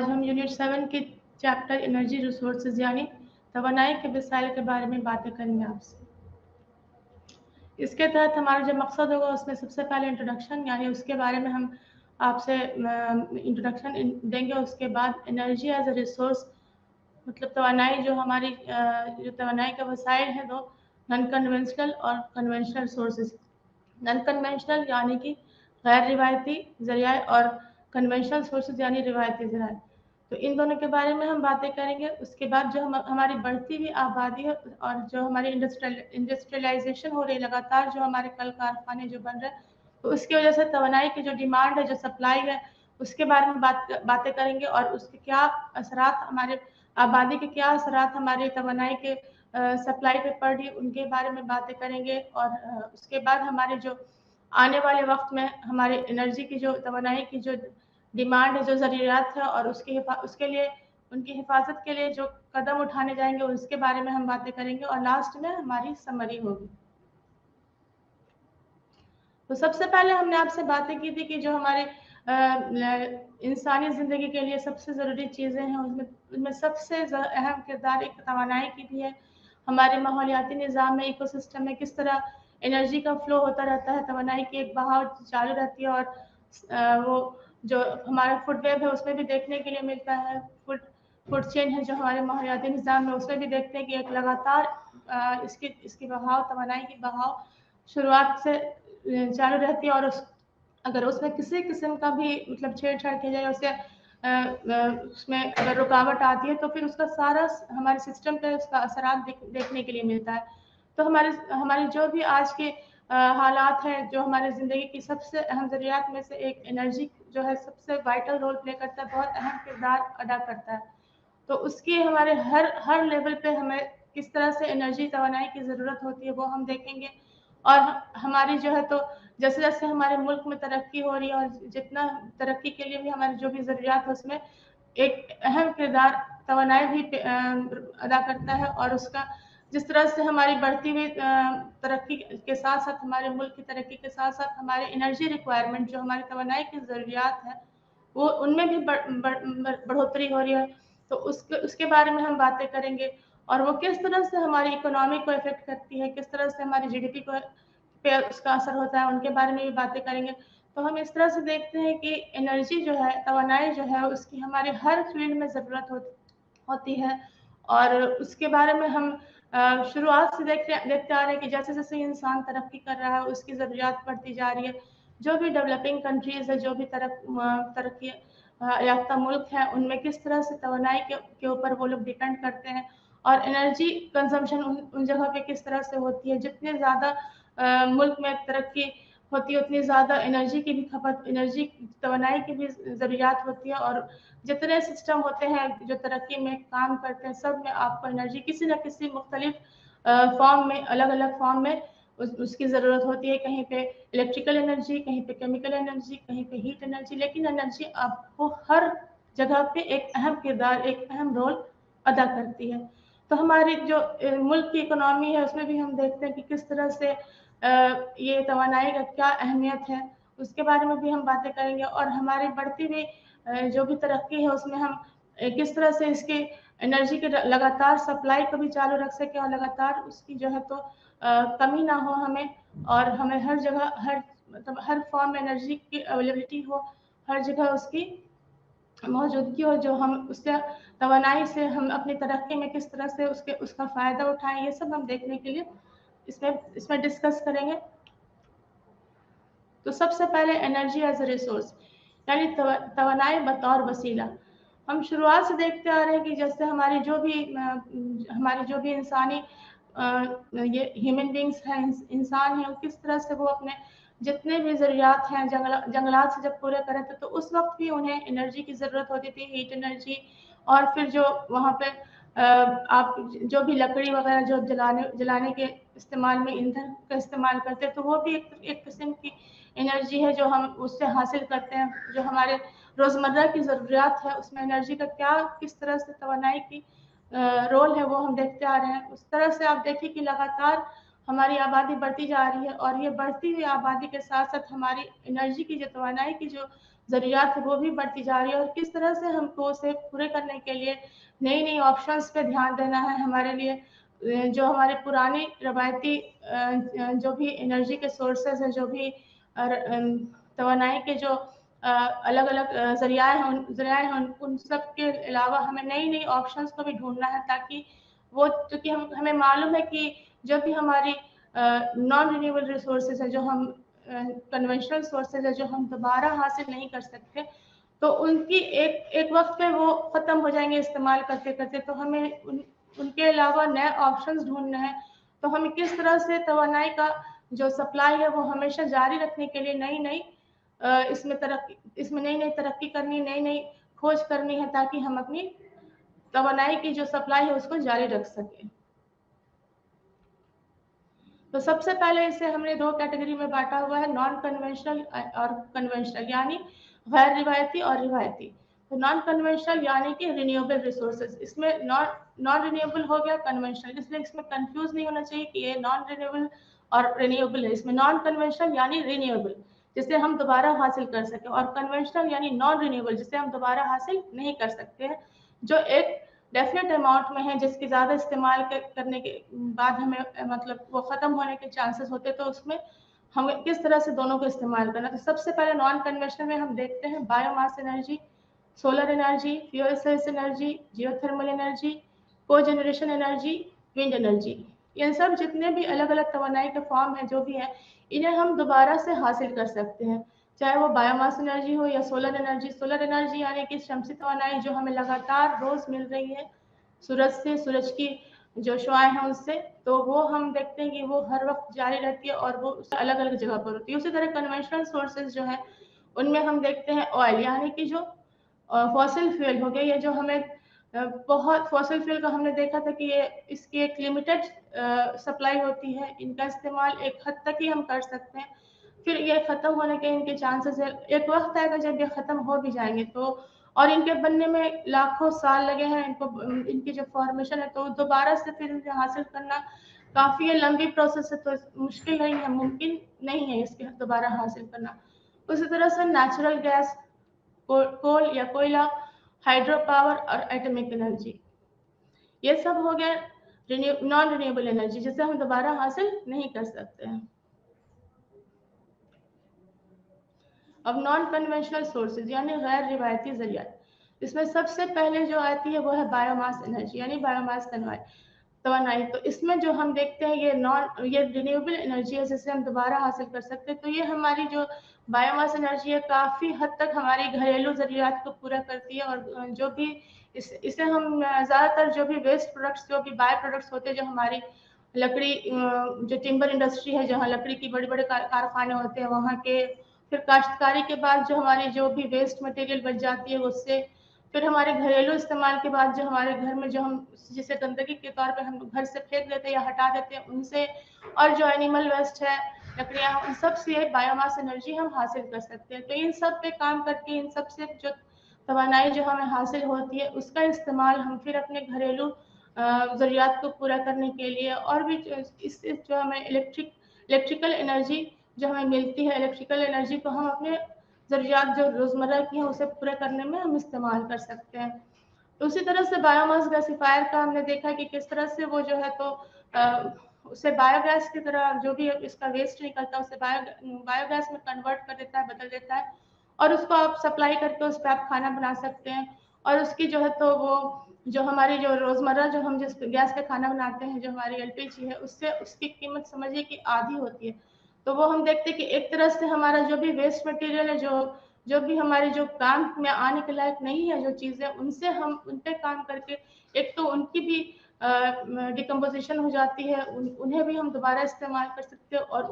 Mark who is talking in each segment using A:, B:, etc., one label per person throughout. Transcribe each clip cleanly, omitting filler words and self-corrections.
A: आज हम यूनिट 7 के चैप्टर एनर्जी रिसोर्सेज यानी तवानाई के वसाइल के बारे में बातें करेंगे आपसे। इसके तहत हमारा जो मकसद होगा उसमें सबसे पहले इंट्रोडक्शन यानी उसके बारे में हम आपसे इंट्रोडक्शन देंगे। उसके बाद एनर्जी एज अ रिसोर्स मतलब तवानाई जो हमारी जो तवानाई का वसाइल है वो नॉन कन्वेंशनल और कन्वेंशनल सोर्सेज। नॉन कन्वेंशनल यानी कि गैर रिवायती ज़रिया और कन्वेंशनल सोर्सेज यानी रिवायती ज़राए। तो इन दोनों के बारे में हम बातें करेंगे। उसके बाद जो हमारी बढ़ती हुई आबादी है और जो हमारी इंडस्ट्रियलाइजेशन हो रही है लगातार, जो हमारे कल कारखाने जो बन रहे हैं, तो उसकी वजह से तवानाई की जो डिमांड है, जो सप्लाई है, उसके बारे में बातें करेंगे और उसके क्या असरात हमारे आबादी के क्या असरात हमारे तवानाई के सप्लाई पे पड़ रही, उनके बारे में बातें करेंगे। और उसके बाद हमारे जो आने वाले वक्त में हमारे एनर्जी की जो तवानाई की जो डिमांड है, जो ज़रूरियात है और उसके लिए उनकी हिफाजत के लिए जो कदम उठाने जाएंगे उसके बारे में हम बातें करेंगे और लास्ट में हमारी समरी होगी। तो सबसे पहले हमने आपसे बातें की थी कि जो हमारे इंसानी ज़िंदगी के लिए सबसे ज़रूरी चीज़ें हैं उनमें सबसे अहम किरदार एक तवानाई की भी है। हमारे माहौलियाती निज़ाम में, इकोसिस्टम में किस तरह एनर्जी का फ्लो होता रहता है, तवानाई की एक बहाव चालू रहती है और वो जो हमारा फूड वेब है उसमें भी देखने के लिए मिलता है। फूड चेन है जो हमारे माहौलियाती निज़ाम में, उसमें भी देखते हैं कि एक लगातार इसकी बहाव, तवानाई की बहाव शुरुआत से चालू रहती है और अगर उसमें किसी किस्म का भी मतलब छेड़छाड़ किया जाए, उसमें अगर रुकावट आती है तो फिर उसका सारा हमारे सिस्टम पे उसका असरात देखने के लिए मिलता है। तो हमारे जो भी आज के हालात हैं, जो हमारे ज़िंदगी की सबसे अहम ज़रूरियात में से एक एनर्जी जो है सबसे वाइटल रोल प्ले करता है, बहुत अहम किरदार अदा करता है। तो उसकी हमारे हर लेवल पे हमें किस तरह से एनर्जी तवानाई की ज़रूरत होती है वो हम देखेंगे। और हमारी जो है तो जैसे जैसे हमारे मुल्क में तरक्की हो रही है और जितना तरक्की के लिए भी हमारी जो भी ज़रूरियात है उसमें एक अहम किरदार तवानाई भी अदा करता है। और उसका जिस तरह से हमारी बढ़ती हुई तरक्की के साथ साथ, हमारे मुल्क की तरक्की के साथ साथ हमारे एनर्जी रिक्वायरमेंट जो हमारी तवानाई की ज़रूरियात है वो उनमें भी बढ़ोतरी हो रही है। तो उसके बारे में हम बातें करेंगे और वो किस तरह से हमारी इकोनॉमी को इफेक्ट करती है, किस तरह से हमारी जीडीपी को पे उसका असर होता है, उनके बारे में भी बातें करेंगे। तो हम इस तरह से देखते हैं कि एनर्जी जो है, तवानाई जो है, उसकी हमारे हर फील्ड में ज़रूरत होती है। और उसके बारे में हम शुरुआत से देखते आ रहे हैं कि जैसे जैसे इंसान तरक्की कर रहा है उसकी ज़रूरियात बढ़ती जा रही है। जो भी डेवलपिंग कंट्रीज़ है, जो भी तरक्की याफ्ता मुल्क हैं, उनमें किस तरह से तवानाई के ऊपर वो लोग डिपेंड करते हैं और एनर्जी कंजम्पशन उन जगह पे किस तरह से होती है। जितने ज़्यादा मुल्क में तरक्की होती है उतनी ज़्यादा एनर्जी की भी खपत, एनर्जी तवानाई की भी ज़रूरियात होती है। और जितने सिस्टम होते हैं जो तरक्की में काम करते हैं, सब में आपको एनर्जी किसी न किसी मुख्तलिफ फॉर्म में, अलग अलग फॉर्म में उसकी ज़रूरत होती है। कहीं पे इलेक्ट्रिकल एनर्जी, कहीं पे केमिकल एनर्जी, कहीं पे हीट एनर्जी, लेकिन एनर्जी आपको हर जगह पे एक अहम किरदार, एक अहम रोल अदा करती है। तो हमारी जो मुल्क की इकोनॉमी है उसमें भी हम देखते हैं कि किस तरह से ये तवानाई का क्या अहमियत है, उसके बारे में भी हम बातें करेंगे। और हमारी बढ़ती हुई जो भी तरक्की है उसमें हम किस तरह से इसके एनर्जी के लगातार सप्लाई को भी चालू रख सकें और लगातार उसकी जो है तो कमी ना हो हमें, और हमें हर जगह मतलब हर फॉर्म में एनर्जी की अवेलेबिलिटी हो, हर जगह उसकी मौजूदगी हो, जो हम उससे तवानाई से हम अपनी तरक्की में किस तरह से उसका फ़ायदा उठाएं, ये सब हम देखने के लिए इसमें डिस्कस करेंगे। तो सबसे पहले एनर्जी एज अ रिसोर्स यानी तवानाई बतौर वसीला। हम शुरुआत से देखते आ रहे हैं कि जैसे हमारी जो भी इंसानी ये ह्यूमन बींग्स हैं, इंसान हैं, किस तरह से वो अपने जितने भी ज़रूरियात हैं जंगलात से जब पूरे करे थे तो उस वक्त भी उन्हें एनर्जी की ज़रूरत होती थी, हीट एनर्जी। और फिर जो वहाँ पे आप जो भी लकड़ी वगैरह जो जलाने के इस्तेमाल में ईंधन का इस्तेमाल करते हैं तो वो भी एक किस्म की एनर्जी है जो हम उससे हासिल करते हैं। जो हमारे रोज़मर्रा की ज़रूरियात है उसमें एनर्जी का किस तरह से तवानाई की रोल है वो हम देखते आ रहे हैं। उस तरह से आप देखिए कि लगातार हमारी आबादी बढ़ती जा रही है और ये बढ़ती हुई आबादी के साथ साथ हमारी एनर्जी की जो तवानाई की जो ज़रूरियात है वो भी बढ़ती जा रही है और किस तरह से हमको उसे पूरे करने के लिए नई नई ऑप्शंस पे ध्यान देना है हमारे लिए। जो हमारे पुराने रवायती जो भी एनर्जी के सोर्सेज हैं, जो भी तवानाई के जो अलग अलग ज़रियाए हैं उन सब के अलावा हमें नई नई ऑप्शंस को भी ढूंढना है, ताकि वो, क्योंकि हमें मालूम है कि जब भी हमारी नॉन रिन्यूएबल रिसोर्सेज है, जो हम कन्वेंशनल सोर्सेज है, जो हम दोबारा हासिल नहीं कर सकते, तो उनकी एक वक्त पे वो ख़त्म हो जाएंगे इस्तेमाल करते करते। तो हमें उनके अलावा नए ऑप्शंस ढूंढने हैं। तो हमें किस तरह से तवानाई का जो सप्लाई है वो हमेशा जारी रखने के लिए इसमें नई नई तरक्की करनी, नई नई खोज करनी है, ताकि हम अपनी तवानाई की जो सप्लाई है उसको जारी रख सकें। तो सबसे पहले इसे हमने 2 कैटेगरी में बांटा हुआ है, नॉन कन्वेंशनल और कन्वेंशनल, यानी गैर रिवायती और रिवायती। तो नॉन कन्वेंशनल यानी कि रिन्यूएबल रिसोर्सेज, इसमें नॉन रिन्यूएबल हो गया कन्वेंशनल, इसलिए इसमें कंफ्यूज नहीं होना चाहिए कि ये नॉन रिन्यूएबल और रिन्यूएबल है। इसमें नॉन कन्वेंशनल यानी रिन्यूएबल, जिसे हम दोबारा हासिल कर सकें, और कन्वेंशनल यानी नॉन रिन्यूएबल, जिसे हम दोबारा हासिल नहीं कर सकते हैं, जो एक डेफिनेट अमाउंट में है, जिसकी ज़्यादा इस्तेमाल करने के बाद हमें मतलब वो ख़त्म होने के चांसेस होते, तो उसमें हमें किस तरह से दोनों को इस्तेमाल करना। तो सबसे पहले नॉन कन्वेंशनल में हम देखते हैं biomass energy, solar energy, fuel cells energy, geothermal energy, cogeneration energy, wind energy. ये सब जितने भी अलग अलग तवानाई के फॉर्म है, जो भी है, इन्हें हम दोबारा से हासिल कर सकते हैं, चाहे वो बायोमास एनर्जी हो या सोलर एनर्जी। सोलर एनर्जी यानी कि शमसी तवानाई जो हमें लगातार रोज मिल रही है सूरज से, सूरज की जो शुआएं हैं उससे, तो वो हम देखते हैं कि वो हर वक्त जारी रहती है और वो अलग अलग जगह पर होती है। उसी तरह कन्वेंशनल सोर्सेज जो है उनमें हम देखते हैं ऑयल, यानी कि जो फॉसिल फ्यूल हो गया, ये जो हमें बहुत फॉसिल फ्यूल का हमने देखा था कि ये इसकी एक लिमिटेड सप्लाई होती है, इनका इस्तेमाल एक हद तक ही हम कर सकते हैं, फिर ये ख़त्म होने के इनके चांसेस है। एक वक्त आएगा जब ये ख़त्म हो भी जाएंगे, तो और इनके बनने में लाखों साल लगे हैं, इनकी जो फॉर्मेशन है, तो दोबारा से फिर इन्हें हासिल करना काफ़ी लंबी प्रोसेस है, तो मुश्किल नहीं है, मुमकिन नहीं है इसके दोबारा हासिल करना। उसी तरह से नेचुरल गैस, कोल या कोयला, हाइड्रो पावर और एटॉमिक एनर्जी, ये सब हो गया नॉन रिन्यूएबल एनर्जी, जिसे हम दोबारा हासिल नहीं कर सकते हैं। अब नॉन कन्वेंशनल सोर्सेज यानी गैर रिवायती जरिया, इसमें सबसे पहले जो आती है वो है बायोमास एनर्जी, यानी बायोमास तवानाई। तो इसमें जो हम देखते हैं ये रिन्यूएबल एनर्जी है, जिसे हम दोबारा हासिल कर सकते हैं। तो ये हमारी जो बायोमास एनर्जी है काफ़ी हद तक हमारी घरेलू ज़रूरियात को पूरा करती है, और जो भी इसे हम ज़्यादातर जो भी वेस्ट प्रोडक्ट्स, जो भी बाय प्रोडक्ट्स होते हैं, जो हमारी लकड़ी, जो टिम्बर इंडस्ट्री है, जहाँ लकड़ी की बड़े बड़े कारखाने होते हैं, वहाँ के, फिर काश्तकारी के बाद जो हमारी जो भी वेस्ट मटेरियल बच जाती है उससे, फिर हमारे घरेलू इस्तेमाल के बाद जो हमारे घर में जो हम जिसे गंदगी के तौर पे हम घर से फेंक देते हैं या हटा देते हैं उनसे, और जो एनिमल वेस्ट है, लकड़ियाँ, उन सब से बायोमास एनर्जी हम हासिल कर सकते हैं। तो इन सब पे काम करके इन सब से जो तवानाई जो हमें हासिल होती है उसका इस्तेमाल हम फिर अपने घरेलू ज़रूरियात को पूरा करने के लिए, और भी इससे जो हमें इलेक्ट्रिकल एनर्जी जो हमें मिलती है, इलेक्ट्रिकल एनर्जी को हम अपने ज़रूरियात जो रोज़मर्रा की हैं उसे पूरा करने में हम इस्तेमाल कर सकते हैं। तो उसी तरह से बायोमास गैसिफायर का हमने देखा कि किस तरह से वो जो है तो उसे बायोगैस की तरह जो भी इसका वेस्ट निकलता है उसे बायोगैस में कन्वर्ट कर देता है, बदल देता है, और उसको आप सप्लाई करके उस पर आप खाना बना सकते हैं। और उसकी जो है तो वो जो हमारी जो रोज़मर्रा जो हम जिस गैस पे खाना बनाते हैं, जो हमारी एलपीजी है, उससे उसकी कीमत समझिए कि आधी होती है। तो वो हम देखते हैं कि एक तरह से हमारा जो भी वेस्ट मटेरियल है, जो भी हमारे जो काम में आने के लायक नहीं है जो चीज़ें, उनसे हम उन पे काम करके एक तो उनकी भी डिकम्पोजिशन हो जाती है, उन्हें भी हम दोबारा इस्तेमाल कर सकते हैं, और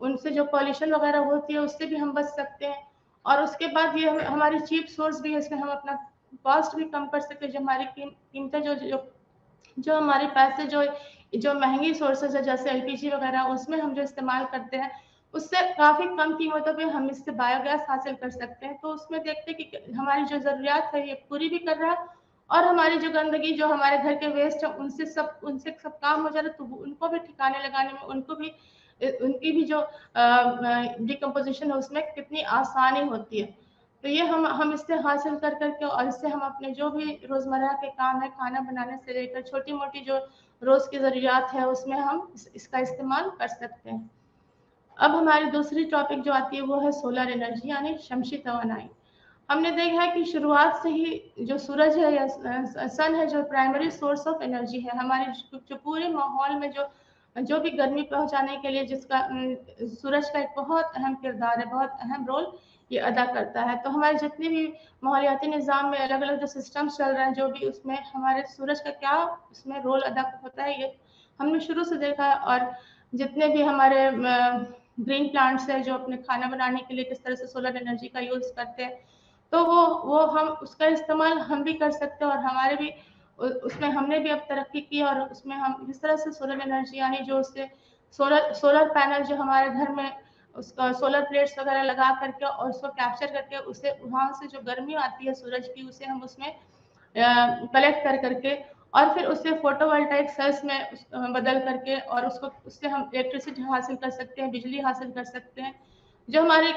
A: उनसे जो पॉल्यूशन वगैरह होती है उससे भी हम बच सकते हैं। और उसके बाद ये हमारी चीप सोर्स भी है, इसमें हम अपना कॉस्ट भी कम कर सकते हैं। जो हमारी कीमतें जो हमारे पैसे जो महंगी सोर्सेज है जैसे एलपीजी वगैरह, उसमें हम जो इस्तेमाल करते हैं उससे काफ़ी कम कीमतों पे हम इससे बायोगैस हासिल कर सकते हैं। तो उसमें देखते हैं कि हमारी जो ज़रूरियात है ये पूरी भी कर रहा है, और हमारी जो गंदगी, जो हमारे घर के वेस्ट है, उनसे सब काम हो जा रहा है, तो उनको भी ठिकाने लगाने में, उनकी भी जो डिकम्पोजिशन है उसमें कितनी आसानी होती है। तो ये हम इससे हासिल कर करके, और इससे हम अपने जो भी रोज़मर्रा के काम है, खाना बनाने से लेकर छोटी मोटी जो रोज़ की ज़रूरियात है, उसमें हम इसका इस्तेमाल कर सकते हैं। अब हमारी दूसरी टॉपिक जो आती है वो है सोलर एनर्जी, यानी शमसी तवानाई। हमने देखा है कि शुरुआत से ही जो सूरज है या सन है, जो प्राइमरी सोर्स ऑफ एनर्जी है हमारे जो पूरे माहौल में, जो भी गर्मी पहुंचाने के लिए, जिसका सूरज का एक बहुत अहम किरदार है, बहुत अहम रोल ये अदा करता है। तो हमारे जितने भी माहौलियाती निज़ाम में अलग अलग जो सिस्टम्स चल रहे हैं, जो भी उसमें हमारे सूरज का क्या उसमें रोल अदा होता है, ये हमने शुरू से देखा है। और जितने भी हमारे ग्रीन प्लांट्स है, जो अपने खाना बनाने के लिए किस तरह से सोलर एनर्जी का यूज़ करते हैं, तो वो हम उसका इस्तेमाल हम भी कर सकते हैं। और हमारे भी उसमें हमने भी अब तरक्की की, और उसमें हम इस तरह से सोलर एनर्जी, यानी जो उससे सोलर पैनल जो हमारे घर में, उसका सोलर प्लेट्स वगैरह लगा करके और उसको कैप्चर करके, उसे वहाँ से जो गर्मी आती है सूरज की, उसे हम उसमें कलेक्ट कर करके, और फिर उससे फोटोवोल्टाइक सेल्स में बदल करके, और उससे हम इलेक्ट्रिसिटी हासिल कर सकते हैं, बिजली हासिल कर सकते हैं, जो हमारे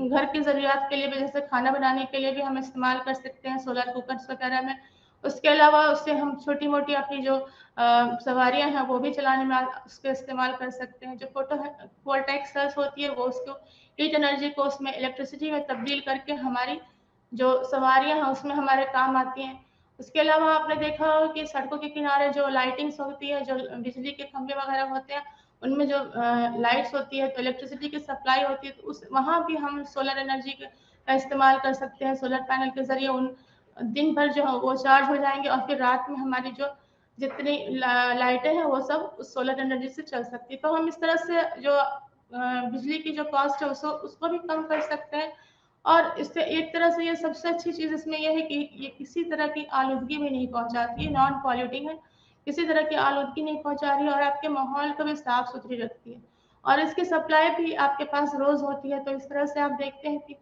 A: घर की ज़रूरियात के लिए भी, जैसे खाना बनाने के लिए भी हम इस्तेमाल कर सकते हैं सोलर कुकर्स वगैरह में। उसके अलावा उससे हम छोटी मोटी अपनी जो सवारियाँ हैं वो भी चलाने में उसका इस्तेमाल कर सकते हैं। जो फोटोवोल्टाइक सेल्स होती है, वो उसको हीट एनर्जी को उसमें इलेक्ट्रिसिटी में तब्दील करके हमारी जो सवारियाँ हैं उसमें हमारे काम आती हैं। उसके अलावा आपने देखा होगा कि सड़कों के किनारे जो लाइटिंग्स होती है, जो बिजली के खंभे वगैरह होते हैं, उनमें जो लाइट्स होती है, तो इलेक्ट्रिसिटी की सप्लाई होती है, तो वहाँ भी हम सोलर एनर्जी का इस्तेमाल कर सकते हैं। सोलर पैनल के ज़रिए उन दिन भर जो है वो चार्ज हो जाएंगे, और फिर रात में हमारी जो जितनी लाइटें हैं वो सब उस सोलर एनर्जी से चल सकती है। तो हम इस तरह से जो बिजली की जो कॉस्ट है उसको भी कम कर सकते हैं। और इससे एक तरह से ये सबसे अच्छी चीज़ इसमें यह है कि ये किसी तरह की आलूदगी भी नहीं पहुंचाती है, नॉन पॉल्यूटिंग है, किसी तरह की आलूदगी नहीं पहुंचा रही है, और आपके माहौल को भी साफ सुथरी रखती है, और इसकी सप्लाई भी आपके पास रोज़ होती है। तो इस तरह से आप देखते हैं कि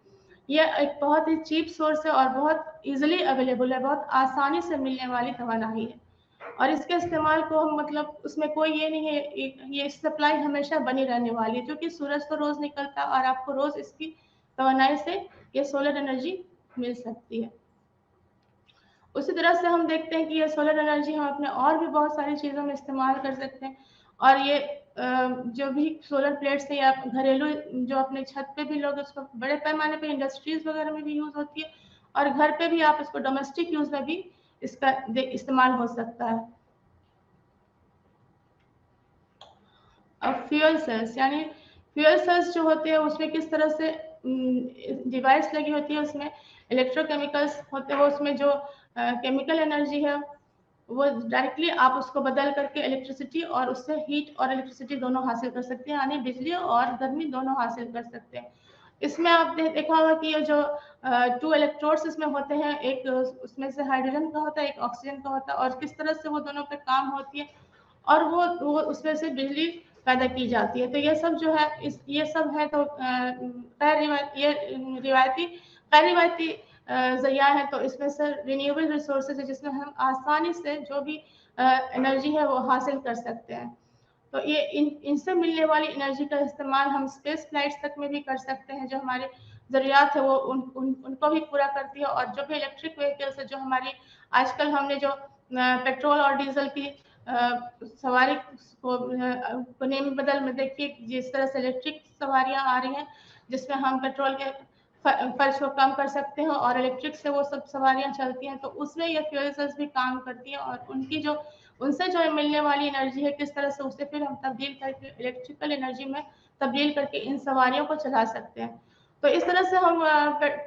A: यह एक बहुत ही चीप सोर्स है, और बहुत ईजिली अवेलेबल है, बहुत आसानी से मिलने वाली तवानाई है। और इसके इस्तेमाल को हम, मतलब उसमें कोई ये नहीं है, ये सप्लाई हमेशा बनी रहने वाली है, क्योंकि सूरज तो रोज़ निकलता है, और आपको रोज़ इसकी तवानाई से ये सोलर एनर्जी मिल सकती है। उसी तरह से हम देखते हैं कि ये सोलर एनर्जी हम अपने और भी बहुत सारी चीज़ों में इस्तेमाल कर सकते हैं। और ये जो भी सोलर प्लेट्स है, या घरेलू जो अपने छत पे भी लोग उसको बड़े पैमाने पे इंडस्ट्रीज वगैरह में भी यूज़ होती है, और घर पे भी आप इसको डोमेस्टिक यूज़ में भी इसका इस्तेमाल हो सकता है। अब फ्यूल सेल्स, यानी फ्यूल सेल्स जो होते हैं उसमें किस तरह से डिवाइस लगी होती है, उसमें इलेक्ट्रोकेमिकल्स होते हैं, वो उसमें जो केमिकल एनर्जी है वो डायरेक्टली आप उसको बदल करके इलेक्ट्रिसिटी, और उससे हीट और इलेक्ट्रिसिटी दोनों हासिल कर सकते हैं, यानी बिजली और गर्मी दोनों हासिल कर सकते हैं। इसमें आपने देखा होगा कि ये जो 2 इलेक्ट्रोड्स इसमें होते हैं, एक उसमें से हाइड्रोजन का होता है, एक ऑक्सीजन का होता है, और किस तरह से वो दोनों पे काम होती है, और वो उसमें से बिजली पैदा की जाती है। तो ये सब जो है ये सब है, तो गैर रिवायती ज़रिया है, तो इसमें से रिन्यूएबल रिसोर्सेज है, जिसमें हम आसानी से जो भी एनर्जी है वो हासिल कर सकते हैं। तो ये इनसे मिलने वाली एनर्जी का इस्तेमाल हम स्पेस फ्लाइट्स तक में भी कर सकते हैं, जो हमारे ज़रूरियात है वो उनको भी पूरा करती है। और जो भी इलेक्ट्रिक व्हीकल्स है, जो हमारी आजकल हमने जो पेट्रोल और डीजल की सवारी को नेम बदल में देखिए, जिस तरह से इलेक्ट्रिक सवारियां आ रही हैं, जिसमें हम पेट्रोल के खर्च को कम कर सकते हैं, और इलेक्ट्रिक से वो सब सवारियां चलती हैं, तो उसमें ये फ्यूल सेल्स भी काम करती हैं, और उनसे जो मिलने वाली एनर्जी है, किस तरह से उसे फिर हम तब्दील करके इलेक्ट्रिकल एनर्जी में तब्दील करके इन सवारियों को चला सकते हैं। तो इस तरह से हम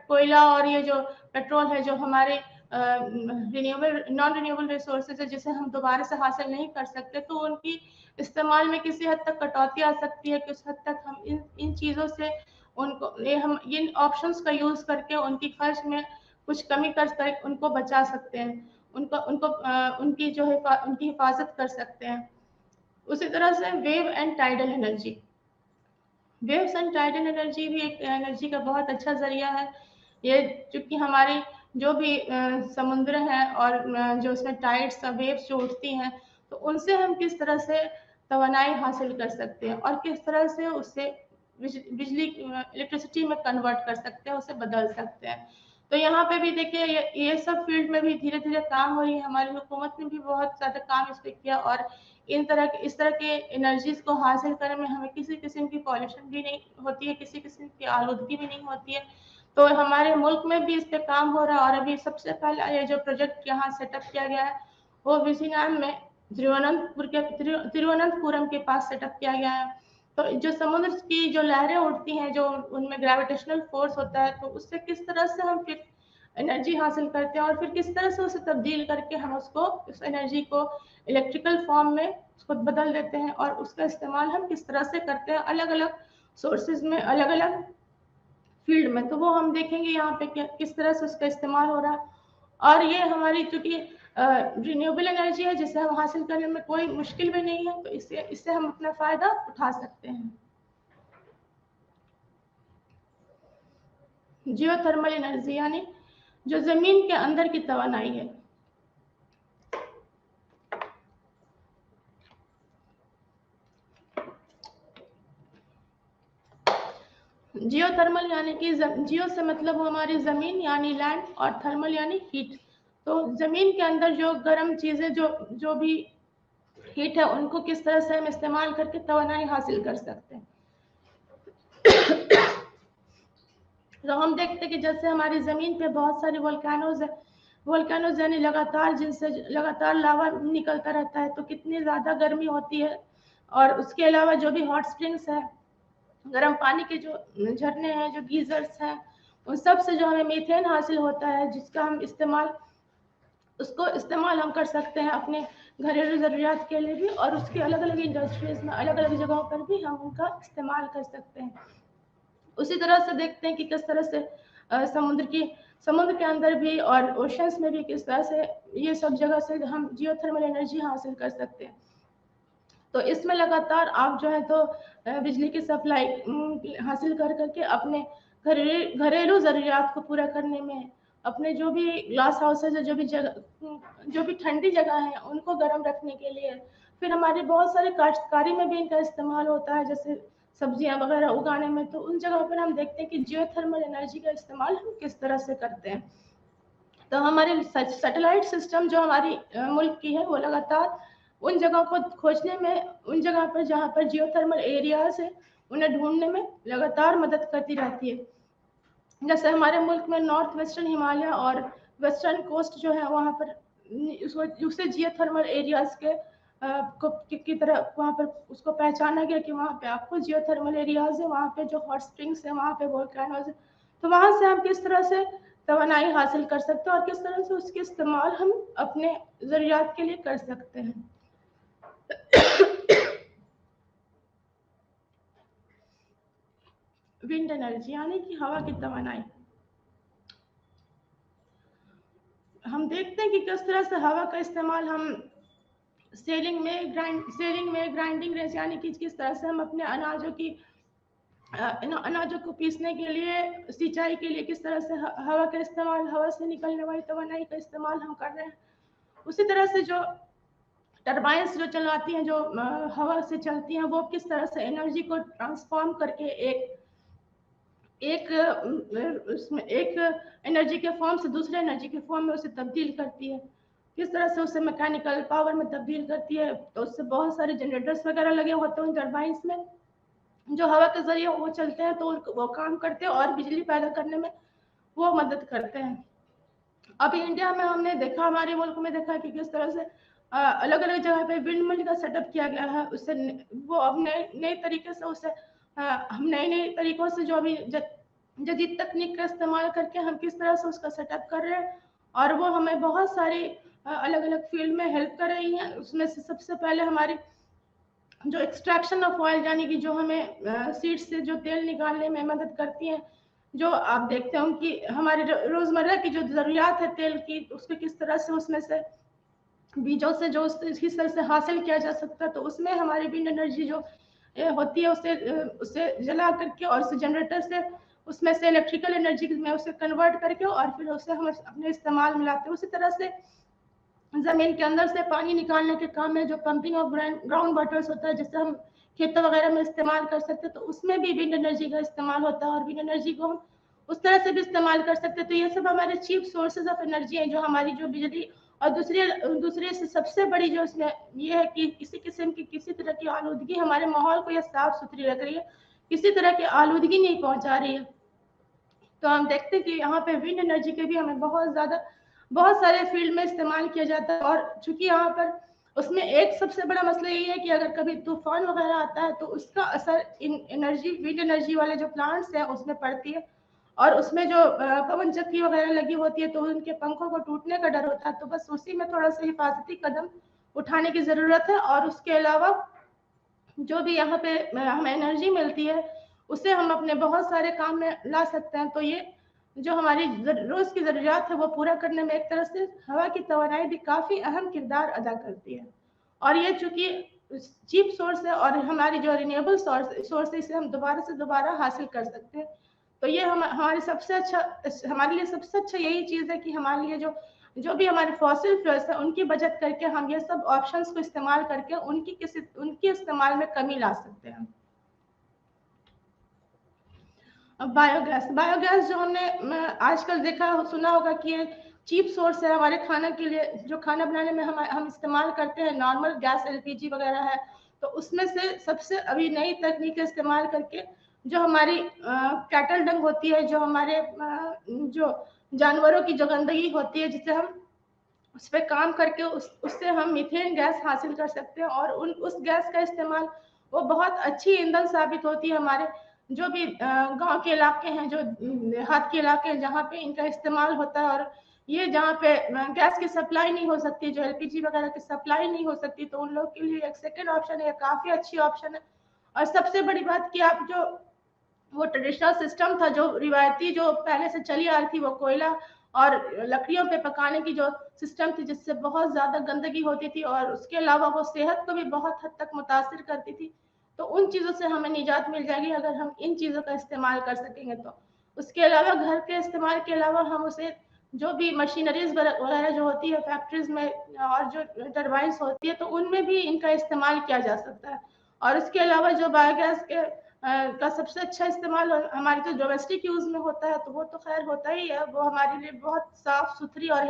A: कोयला और ये जो पेट्रोल है, जो हमारे नॉन रिन्यूएबल रिसोर्सेज है, जिसे हम दोबारा से हासिल नहीं कर सकते, तो उनकी इस्तेमाल में किसी हद तक कटौती आ सकती है, किस हद तक हम इन चीज़ों से हम इन ऑप्शंस का यूज़ करके उनकी खर्च में कुछ कमी कर उनको बचा सकते हैं, उनको उनको उनकी जो है उनकी हिफाजत कर सकते हैं। उसी तरह से wave and tidal energy, waves and tidal energy भी एक एनर्जी का बहुत अच्छा ज़रिया है। ये चूँकि हमारी जो भी समुद्र हैं और जो उसमें टाइड्स वेव्स जो उठती हैं, तो उनसे हम किस तरह से तवानाई हासिल कर सकते हैं और किस तरह से उससे बिजली इलेक्ट्रिसिटी में कन्वर्ट कर सकते हैं, उसे बदल सकते हैं। तो यहाँ पे भी देखिए ये सब फील्ड में भी धीरे धीरे काम हो रही है। हमारी हुकूमत ने भी बहुत ज़्यादा काम इस पर किया और इस तरह के एनर्जीज को हासिल करने में हमें किसी किस्म की पॉल्यूशन भी नहीं होती है, किसी किस्म की आलूदगी भी नहीं होती है। तो हमारे मुल्क में भी इस पे काम हो रहा है और अभी सबसे पहला ये जो प्रोजेक्ट यहाँ सेटअप किया गया है वो वियतनाम में तिरुवनंतपुरम के पास सेटअप किया गया है। तो जो समुद्र की जो लहरें उठती हैं, जो उनमें ग्रेविटेशनल फोर्स होता है, तो उससे किस तरह से हम फिर एनर्जी हासिल करते हैं और फिर किस तरह से उसे तब्दील करके हम उसको उस एनर्जी को इलेक्ट्रिकल फॉर्म में उसको बदल देते हैं और उसका इस्तेमाल हम किस तरह से करते हैं अलग अलग सोर्सेज में, अलग अलग फील्ड में। तो वो हम देखेंगे यहाँ पे किस तरह से उसका इस्तेमाल हो रहा है। और ये हमारी चूंकि रिन्यूएबल एनर्जी है जिसे हम हासिल करने में कोई मुश्किल भी नहीं है, तो इससे हम अपना फायदा उठा सकते हैं। जियोथर्मल एनर्जी यानी जो जमीन के अंदर की तवानाई है। जियोथर्मल यानी कि जियो से मतलब हमारी जमीन यानी लैंड और थर्मल यानी हीट। तो जमीन के अंदर जो गर्म चीजें जो भी हीट है उनको किस तरह से हम इस्तेमाल करके तवानाई हासिल कर सकते हैं। तो हम देखते हैं कि जैसे हमारी जमीन पे बहुत सारे वोल्केनोज है, वोल्केनोज यानी लगातार जिनसे लगातार लावा निकलता रहता है, तो कितनी ज्यादा गर्मी होती है। और उसके अलावा जो भी हॉट स्प्रिंग्स है, गर्म पानी के जो झरने हैं, जो गीजर्स हैं, उन सब से जो हमें मीथेन हासिल होता है, जिसका हम इस्तेमाल हम कर सकते हैं अपने घरेलू ज़रूरियात के लिए भी, और उसके अलग अलग इंडस्ट्रीज में अलग अलग जगहों पर भी हम उनका इस्तेमाल कर सकते हैं। उसी तरह से देखते हैं कि किस तरह से समुद्र के अंदर भी और ओशंस में भी किस तरह से ये सब जगह से हम जियोथर्मल एनर्जी हासिल कर सकते हैं। तो इसमें लगातार आप जो है तो बिजली की सप्लाई हासिल कर करके अपने घरेलू ज़रूरियात को पूरा करने में, अपने जो भी ग्लास हाउसेज है, जो भी ठंडी जगह है उनको गर्म रखने के लिए, फिर हमारे बहुत सारे काश्तकारी में भी इनका इस्तेमाल होता है, जैसे सब्जियां वगैरह उगाने में। तो उन जगह पर हम देखते हैं कि जियोथर्मल एनर्जी का इस्तेमाल हम किस तरह से करते हैं। तो हमारे सैटेलाइट सिस्टम जो हमारी मुल्क की है, वो लगातार उन जगहों को खोजने में, उन जगह पर जहाँ पर जियोथर्मल एरियाज है उन्हें ढूंढने में लगातार मदद करती रहती है। जैसे हमारे मुल्क में नॉर्थ वेस्टर्न हिमालय और वेस्टर्न कोस्ट जो है वहाँ पर उसे जियोथर्मल एरियाज की तरह वहाँ पर उसको पहचाना गया कि वहाँ पे आपको जियोथर्मल एरियाज है, वहाँ पे जो हॉट स्प्रिंग्स है, वहाँ पे वोल्केनोज है। तो वहाँ से हम किस तरह से तवानाई हासिल कर सकते हैं और किस तरह से उसके इस्तेमाल हम अपने ज़रूरियात के लिए कर सकते हैं। विंड एनर्जी यानी कि हवा की तवानाई। हम देखते हैं कि किस तरह से हवा का इस्तेमाल हम सेलिंग में ग्राइंडिंग रेस यानी कि किस तरह से हम अपने अनाजों को पीसने के लिए, सिंचाई के लिए किस तरह से हवा का इस्तेमाल, हवा से निकलने वाली तवानाई का इस्तेमाल हम कर रहे हैं। उसी तरह से जो टरबाइंस जो चलाती हैं, जो हवा से चलती हैं, वो किस तरह से एनर्जी को ट्रांसफॉर्म करके एक एनर्जी के फॉर्म से दूसरे एनर्जी के फॉर्म में उसे तब्दील करती है, किस तरह से उसे मैकेनिकल पावर में तब्दील करती है। तो उससे बहुत सारे जनरेटर्स वगैरह लगे होते हैं टरबाइंस में, जो हवा के जरिए वो चलते हैं, तो वो काम करते हैं और बिजली पैदा करने में वो मदद करते हैं। अभी इंडिया में हमने देखा, हमारे मुल्क में देखा कि किस तरह से अलग अलग जगह पे विंड मिल का सेटअप किया गया है। उससे वो अब नए तरीके से उसे हम नए तरीकों से जो अभी जदीद तकनीक का इस्तेमाल करके हम किस तरह से उसका सेटअप कर रहे हैं, और वो हमें बहुत सारी अलग अलग फील्ड में हेल्प कर रही हैं। उसमें से सबसे पहले हमारी जो एक्सट्रैक्शन ऑफ ऑयल यानी कि जो हमें सीड से जो तेल निकालने में मदद करती हैं, जो आप देखते हो कि हमारे रोजमर्रा की जो जरूरियात है तेल की, उसको किस तरह से उसमें से बीजों से जो किस तरह से हासिल किया जा सकता है। तो उसमें हमारी विंड एनर्जी जो होती है उसे जला करके और उसे जनरेटर से उसमें से इलेक्ट्रिकल एनर्जी में उसे कन्वर्ट करके और फिर उसे हम अपने इस्तेमाल में लाते हैं। उसी तरह से ज़मीन के अंदर से पानी निकालने के काम में जो पंपिंग ऑफ ग्राउंड वाटर्स होता है, जिससे हम खेतों वगैरह में इस्तेमाल कर सकते हैं, तो उसमें भी विंड एनर्जी का इस्तेमाल होता है और विंड एनर्जी को हम उस तरह से भी इस्तेमाल कर सकते हैं। तो ये सब हमारे चीप सोर्सेज ऑफ एनर्जी हैं, जो हमारी जो बिजली और दूसरे से सबसे बड़ी जो इसमें ये है कि किसी किस्म की किसी तरह की आलूदगी हमारे माहौल को यह साफ सुथरी रख रही है, किसी तरह की आलूदगी नहीं पहुंचा रही है। तो हम देखते हैं कि यहाँ पे विंड एनर्जी के भी हमें बहुत सारे फील्ड में इस्तेमाल किया जाता है। और चूंकि यहाँ पर उसमें एक सबसे बड़ा मसला ये है कि अगर कभी तूफान वगैरह आता है तो उसका असर इन एनर्जी विंड एनर्जी वाले जो प्लांट्स हैं उसमें पड़ती है, और उसमें जो पवन चक्की वगैरह लगी होती है तो उनके पंखों को टूटने का डर होता है। तो बस उसी में थोड़ा सा हिफाजती कदम उठाने की ज़रूरत है। और उसके अलावा जो भी यहाँ पे हमें एनर्जी मिलती है उसे हम अपने बहुत सारे काम में ला सकते हैं। तो ये जो हमारी रोज़ की ज़रूरियात है वो पूरा करने में एक तरह से हवा की तवानाई भी काफ़ी अहम किरदार अदा करती है। और ये चूँकि चीप सोर्स है और हमारी जो रिन्यूएबल सोर्स है इसे हम दोबारा से दोबारा हासिल कर सकते हैं। तो ये हमारे सबसे अच्छा हमारे लिए सबसे अच्छा यही चीज़ है कि हमारे लिए जो भी हमारे फॉसिल फ्यूल्स है उनकी बचत करके हम ये सब ऑप्शंस को इस्तेमाल करके उनकी इस्तेमाल में कमी ला सकते हैं। अब बायोगैस जो हमने आजकल देखा सुना होगा कि ये चीप सोर्स है हमारे खाना के लिए, जो खाना बनाने में हम इस्तेमाल करते हैं नॉर्मल गैस एलपीजी वगैरह है, तो उसमें से सबसे अभी नई तकनीक का इस्तेमाल करके जो हमारी कैटल डंग होती है, जो हमारे जो जानवरों की जो गंदगी होती है, जिससे हम उस पर काम करके उससे हम मीथेन गैस हासिल कर सकते हैं। और उस गैस का इस्तेमाल वो बहुत अच्छी ईंधन साबित होती है हमारे जो भी गांव के इलाके हैं, जो देहात के इलाके हैं जहाँ पे इनका इस्तेमाल होता है। और ये जहाँ पे गैस की सप्लाई नहीं हो सकती, जो एलपीजी वगैरह की सप्लाई नहीं हो सकती, तो उन लोग के लिए एक सेकेंड ऑप्शन है, काफ़ी अच्छी ऑप्शन है। और सबसे बड़ी बात कि आप जो वो ट्रेडिशनल सिस्टम था, जो रिवायती जो पहले से चली आ रही थी, वो कोयला और लकड़ियों पे पकाने की जो सिस्टम थी, जिससे बहुत ज़्यादा गंदगी होती थी और उसके अलावा वो सेहत को भी बहुत हद तक मुतासिर करती थी। तो उन चीज़ों से हमें निजात मिल जाएगी अगर हम इन चीज़ों का इस्तेमाल कर सकेंगे। तो उसके अलावा घर के इस्तेमाल के अलावा हम उसे जो भी मशीनरीज वगैरह जो होती है फैक्ट्रीज में और जो टरबाइंस होती है, तो उनमें भी इनका इस्तेमाल किया जा सकता है। और इसके अलावा जो बायोगैस के का सबसे अच्छा इस्तेमाल हमारे जो डोमेस्टिक यूज़ में होता है, तो वो तो खैर होता ही है, वो हमारे लिए बहुत साफ सुथरी और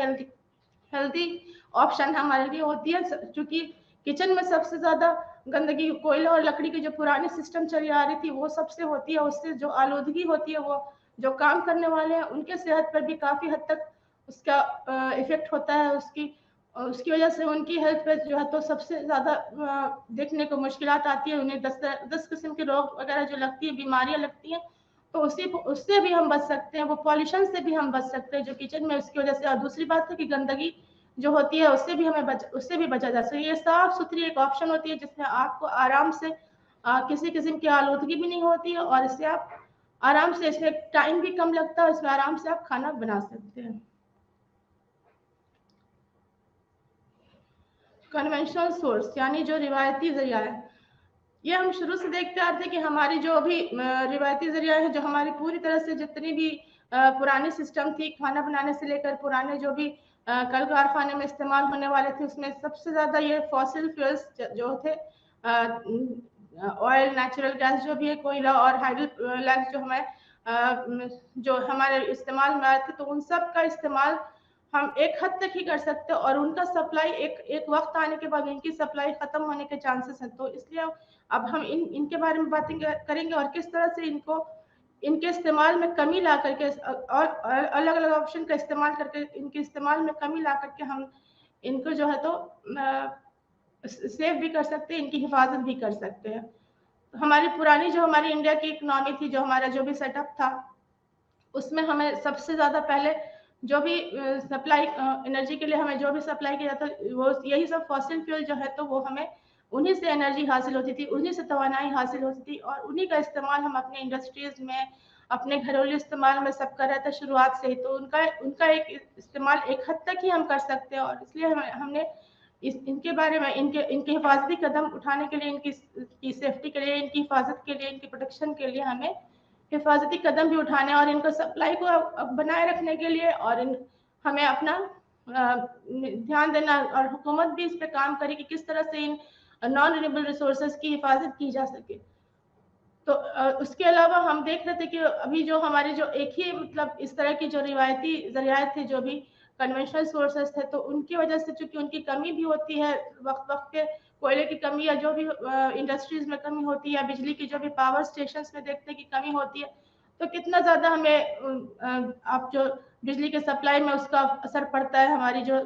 A: हेल्दी ऑप्शन हमारे लिए होती है। क्योंकि किचन में सबसे ज़्यादा गंदगी कोयला और लकड़ी की जो पुरानी सिस्टम चली आ रही थी वो सबसे होती है। उससे जो आलूदगी होती है वो जो काम करने वाले हैं उनके सेहत पर भी काफ़ी हद तक उसका इफेक्ट होता है। उसकी वजह से उनकी हेल्थ पे जो है तो सबसे ज़्यादा देखने को मुश्किलात आती है। उन्हें 10 किस्म के रोग वगैरह जो लगती है, बीमारियां लगती हैं। तो उससे भी हम बच सकते हैं, वो पॉल्यूशन से भी हम बच सकते हैं जो किचन में उसकी वजह से। और दूसरी बात है कि गंदगी जो होती है उससे भी बचा जा सकता है। ये साफ सुथरी एक ऑप्शन होती है जिसमें आपको आराम से किसी किस्म की आलूदगी भी नहीं होती है, और इससे आप आराम से, इसमें टाइम भी कम लगता है, इसमें आराम से आप खाना बना सकते हैं। कन्वेंशनल सोर्स यानी जो रिवायती जरिया है, ये हम शुरू से देखते आते हैं कि हमारी जो भी रिवायती जरिया है, जो हमारी पूरी तरह से जितनी भी पुरानी सिस्टम थी खाना बनाने से लेकर पुराने जो भी कल कारखाने में इस्तेमाल होने वाले थे, उसमें सबसे ज़्यादा ये फॉसिल फ्यूल्स जो थे, ऑयल, नेचुरल गैस जो भी है, कोयला और हाइड्रोलैक्स जो हमारे इस्तेमाल में आए थे, तो उन सब का इस्तेमाल हम एक हद तक ही कर सकते हैं। और उनका सप्लाई एक वक्त आने के बाद इनकी सप्लाई खत्म होने के चांसेस हैं। तो इसलिए अब हम इनके बारे में बातें करेंगे और किस तरह से इनके इस्तेमाल में कमी ला करके और अलग अलग ऑप्शन का इस्तेमाल करके इनके इस्तेमाल में कमी ला करके हम इनको जो है तो सेव भी कर सकते हैं, इनकी हिफाजत भी कर सकते हैं। हमारी पुरानी जो हमारी इंडिया की इकोनॉमी थी, जो हमारा जो भी सेटअप था, उसमें हमें सबसे ज़्यादा पहले जो भी सप्लाई एनर्जी के लिए हमें जो भी सप्लाई किया जाता वो यही सब फॉसिल फ्यूल जो है, तो वो हमें उन्हीं से एनर्जी हासिल होती थी, उन्हीं से तवानाई हासिल होती थी, और उन्हीं का इस्तेमाल हम अपने इंडस्ट्रीज में, अपने घरेलू इस्तेमाल में सब कर रहे थे शुरुआत से ही। तो उनका एक इस्तेमाल एक हद तक ही हम कर सकते हैं, और इसलिए हमने इनके बारे में इनके हिफाजती कदम उठाने के लिए, इनकी सेफ्टी के लिए, इनकी हिफाजत के लिए, इनकी प्रोटेक्शन के लिए हमें हिफाजती कदम भी उठाने और इनको सप्लाई को बनाए रखने के लिए और हमें अपना ध्यान देना और हुकूमत भी इस पे काम करे कि किस तरह से इन नॉन रिन्यूएबल रिसोर्सेज की हिफाजत की जा सके। तो उसके अलावा हम देख रहे थे कि अभी जो हमारे जो एक ही मतलब इस तरह की जो रिवायती ज़रियात थे, जो भी कन्वेंशनल सोर्सेज थे, तो उनकी वजह से चूंकि उनकी कमी भी होती है, वक्त वक्त पे कोयले की कमी या जो भी इंडस्ट्रीज में कमी होती है या बिजली की जो भी पावर स्टेशन में देखते हैं कि कमी होती है, तो कितना ज़्यादा हमें आप जो बिजली के सप्लाई में उसका असर पड़ता है। हमारी जो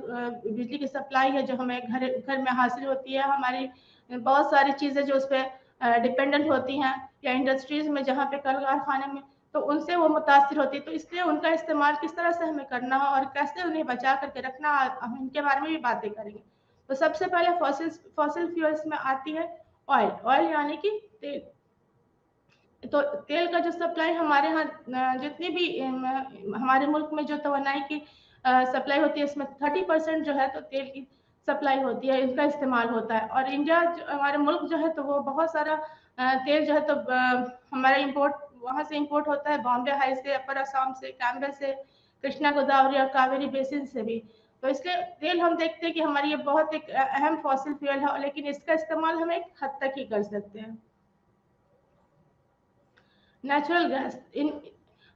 A: बिजली की सप्लाई है जो हमें घर में हासिल होती है, हमारी बहुत सारी चीज़ें जो उस पर डिपेंडेंट होती हैं या इंडस्ट्रीज में जहाँ पे कल कारखाने में, तो उनसे वो मुतासिर होती है। तो इसलिए उनका इस्तेमाल किस तरह से हमें करना है और कैसे उन्हें बचा करके रखना, हम इनके बारे में भी बातें करेंगे। तो सबसे पहले फॉसिल फ्यूल्स में आती है ऑयल यानी कि तेल। तो तेल का जो सप्लाई हमारे यहाँ जितनी भी हमारे मुल्क में जो तवानाई की सप्लाई होती है, इसमें 30% जो है तो तेल की सप्लाई होती है, इसका इस्तेमाल होता है। और इंडिया हमारे मुल्क जो है तो वो बहुत सारा तेल जो है तो हमारा इंपोर्ट वहाँ से इंपोर्ट होता है, बॉम्बे हाई से, अपर असम से, काम्बे से, कृष्णा गोदावरी और कावेरी बेसिन से भी। तो इसलिए तेल हम देखते हैं कि हमारी ये बहुत एक अहम फॉसिल फ्यूल है, लेकिन इसका इस्तेमाल हम एक हद तक ही कर सकते हैं। नेचुरल गैस, इन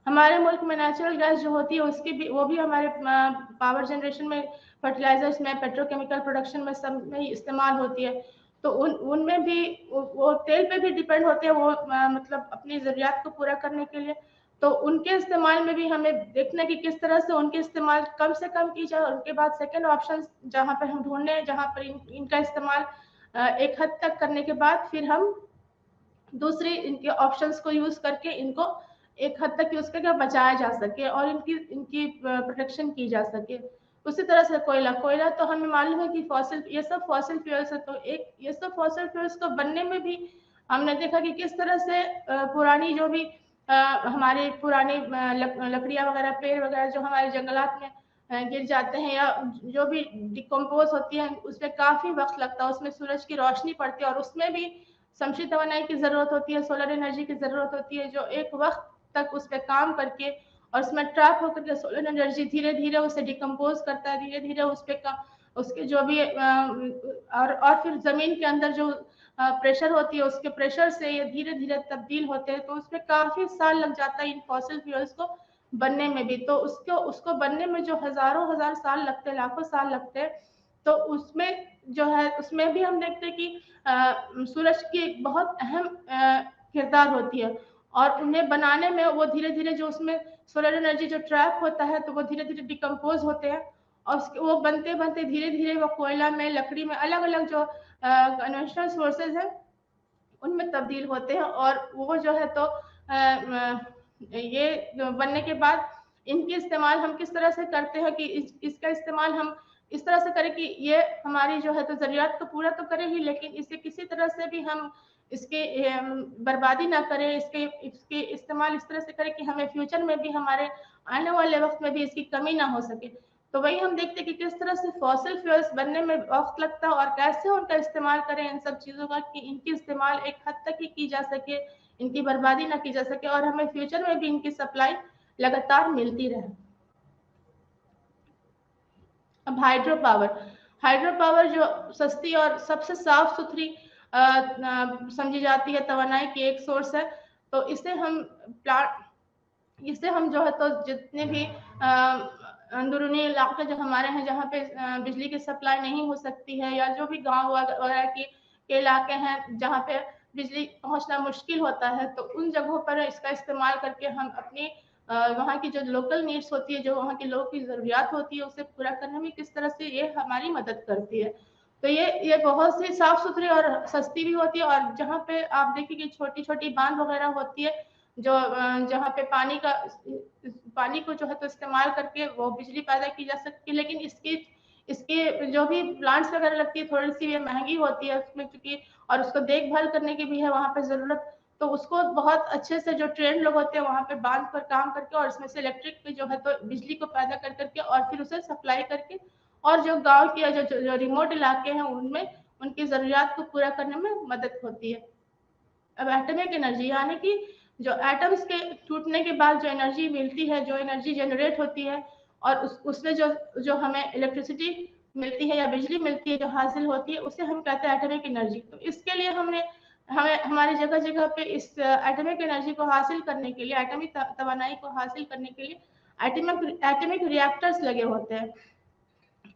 A: हमारे मुल्क में नेचुरल गैस जो होती है उसकी भी वो भी हमारे पावर जनरेशन में, फर्टिलाइजर्स में, पेट्रोकेमिकल प्रोडक्शन में सब में इस्तेमाल होती है। तो उनमें भी वो तेल पे भी डिपेंड होते हैं, वो मतलब अपनी ज़रूरियात को पूरा करने के लिए। तो उनके इस्तेमाल में भी हमें देखना कि किस तरह से उनके इस्तेमाल कम से कम की जाए। उनके बाद सेकेंड ऑप्शन जहाँ पर हम ढूंढने, जहाँ पर इनका इस्तेमाल एक हद तक करने के बाद फिर हम दूसरे इनके ऑप्शंस को यूज करके इनको एक हद तक यूज करके बचाया जा सके और इनकी इनकी प्रोटेक्शन की जा सके। उसी तरह से कोयला तो हमें मालूम है कि फॉसिल, ये सब फॉसिल फ्यूल्स है। तो एक ये सब फॉसिल फ्यूल्स को बनने में भी हमने देखा कि किस तरह से पुरानी जो भी हमारे पुरानी लकड़ियां वगैरह, पेड़ वगैरह जो हमारे जंगलात में गिर जाते हैं या जो भी डिकम्पोज होती है, उसमें काफी वक्त लगता है, उसमें सूरज की रोशनी पड़ती है और उसमें भी शमसी तवानाई की जरूरत होती है, सोलर एनर्जी की जरूरत होती है, जो एक वक्त तक उस पर काम करके और उसमें ट्रैप होकर के सोलर एनर्जी धीरे धीरे उसे डिकम्पोज करता है, धीरे धीरे उस पर उसके जो भी और फिर जमीन के अंदर जो प्रेशर होती है, उसके प्रेशर से ये धीरे धीरे तब्दील होते हैं। तो उसमें काफी साल लग जाता है इन फॉसिल फ्यूल्स को बनने में भी। तो उसको बनने में जो हजारों हजार साल लगते हैं, लाखों साल लगते हैं, तो उसमें जो है उसमें भी हम देखते हैं कि सूरज की एक बहुत अहम किरदार होती है और उन्हें बनाने में वो धीरे धीरे जो उसमें सोलर एनर्जी जो ट्रैप होता है, तो वो धीरे धीरे डिकम्पोज होते हैं और वो बनते बनते धीरे धीरे वो कोयला में, लकड़ी में, अलग अलग जो कन्वेंशनल सोर्सेज है उनमें तब्दील होते हैं। और वो जो है तो ये बनने के बाद इनकी इस्तेमाल हम किस तरह से करते हैं कि इसका इस्तेमाल हम इस तरह से करें कि ये हमारी जो है तो ज़रूरियात को पूरा तो करे ही, लेकिन इसे किसी तरह से भी हम इसके बर्बादी ना करें, इसके इस्तेमाल इस तरह से करें कि हमें फ्यूचर में भी, हमारे आने वाले वक्त में भी इसकी कमी ना हो सके। तो वही हम देखते हैं कि किस तरह से फॉसिल फ्यूल्स बनने में वक्त लगता है और कैसे उनका इस्तेमाल करें इन सब चीज़ों का कि इनकी इस्तेमाल एक हद तक ही की जा सके, इनकी बर्बादी ना की जा सके और हमें फ्यूचर में भी इनकी सप्लाई लगातार मिलती रहे। अब हाइड्रो पावर जो सस्ती और सबसे साफ सुथरी समझी जाती है तवानाई की एक सोर्स है। तो इससे हम जो है तो जितने भी अंदरूनी इलाके जो हमारे हैं, जहाँ पे बिजली की सप्लाई नहीं हो सकती है या जो भी गांव वगैरह के इलाके हैं जहाँ पे बिजली पहुंचना मुश्किल होता है, तो उन जगहों पर इसका इस्तेमाल करके हम अपनी वहाँ की जो लोकल नीड्स होती है, जो वहाँ के लोगों की ज़रूरियात होती है, उसे पूरा करने में किस तरह से ये हमारी मदद करती है। तो ये बहुत सी साफ सुथरी और सस्ती भी होती है। और जहाँ पे आप देखिए कि छोटी छोटी बांध वगैरह होती है, जो जहाँ पे पानी को जो है तो इस्तेमाल करके वो बिजली पैदा की जा सकती है, लेकिन इसकी जो भी प्लांट्स वगैरह लगती है थोड़ी सी ये महंगी होती है उसमें, क्योंकि और उसको देखभाल करने की भी है वहाँ पे ज़रूरत। तो उसको बहुत अच्छे से जो ट्रेंड लोग होते हैं वहाँ पे बांध पर काम करके और इसमें से इलेक्ट्रिक जो है तो बिजली को पैदा कर करके और फिर उसे सप्लाई करके और जो गांव की जो रिमोट इलाके हैं उनमें उनकी ज़रूरियात को पूरा करने में मदद होती है। अब एटॉमिक एनर्जी यानी कि जो एटम्स के टूटने के बाद जो एनर्जी मिलती है, जो एनर्जी जनरेट होती है और उससे जो हमें इलेक्ट्रिसिटी मिलती है या बिजली मिलती है जो हासिल होती है, उसे हम कहते हैं एटॉमिक एनर्जी। तो इसके लिए हमें हमारी जगह जगह पे इस एटॉमिक एनर्जी को हासिल करने के लिए, एटॉमिक तवानाई को हासिल करने के लिए एटॉमिक रिएक्टर्स लगे होते हैं।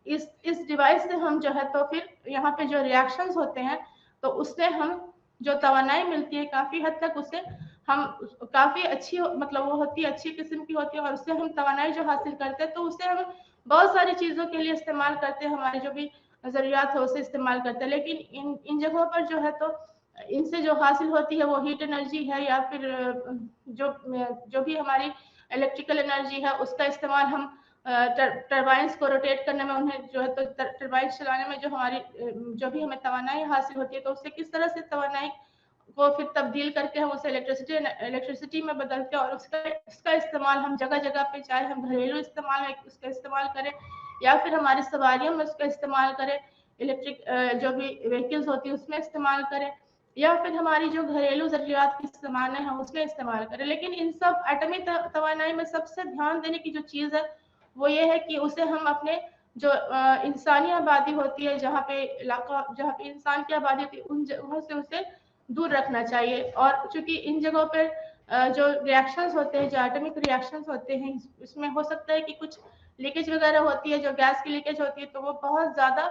A: इस डिवाइस से हम जो है तो फिर यहाँ पे जो रिएक्शंस होते हैं तो उससे हम जो तवानाई मिलती है काफी हद तक उससे हम काफी अच्छी मतलब वो होती है, अच्छी किस्म की होती है और उससे हम तवानाई जो हासिल करते हैं तो उससे हम बहुत सारी चीजों के लिए इस्तेमाल करते हैं, हमारी जो भी जरूरियात है उसे इस्तेमाल करते हैं। लेकिन इन जगहों पर जो है तो इनसे जो हासिल होती है वो हीट एनर्जी है या फिर जो भी हमारी इलेक्ट्रिकल एनर्जी है उसका इस्तेमाल हम टरबाइंस को रोटेट करने में, उन्हें जो है तो टरबाइंस चलाने में जो हमारी जो भी हमें तवानाई हासिल होती है तो उससे किस तरह से तवानाई को फिर तब्दील करके हम उसे इलेक्ट्रिसिटी में बदलते हैं और उसका इस्तेमाल हम जगह जगह पे, चाहे हम घरेलू इस्तेमाल में उसका इस्तेमाल करें या फिर हमारी सवारियों में उसका इस्तेमाल करें, इलेक्ट्रिक जो भी व्हीकल्स होती है उसमें इस्तेमाल करें या फिर हमारी जो घरेलू जरूरियात की सामान है हम उसमें इस्तेमाल करें। लेकिन इन सब एटॉमिक तवानाई में सबसे ध्यान देने की जो चीज़ है वो ये है कि उसे हम अपने जो इंसानी आबादी होती है, जहाँ पे इलाका जहाँ पे इंसान की आबादी होती है उन जगहों से उसे दूर रखना चाहिए। और चूंकि इन जगहों पर जो रिएक्शंस होते हैं, जो एटॉमिक रिएक्शंस होते हैं, इसमें हो सकता है कि कुछ लीकेज वगैरह होती है, जो गैस की लीकेज होती है तो वो बहुत ज़्यादा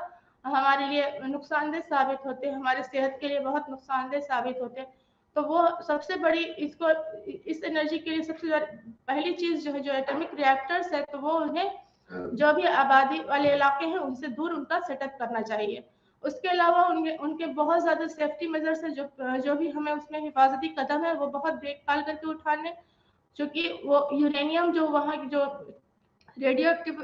A: हमारे लिए नुकसानदेह साबित होते हैं, हमारे सेहत के लिए बहुत नुकसानदेह साबित होते हैं। तो वो सबसे बड़ी इस एनर्जी के लिए सबसे पहली चीज जो है जो एटॉमिक रिएक्टर्स है तो वो उन्हें जो भी आबादी वाले इलाके हैं उनसे दूर उनका सेटअप करना चाहिए। उसके अलावा उनके बहुत ज्यादा सेफ्टी मेजर्स है, जो भी हमें उसमें हिफाजती कदम है वो बहुत देखभाल करके उठाने, क्योंकि वो यूरेनियम जो वहाँ की जो रेडियो एक्टिव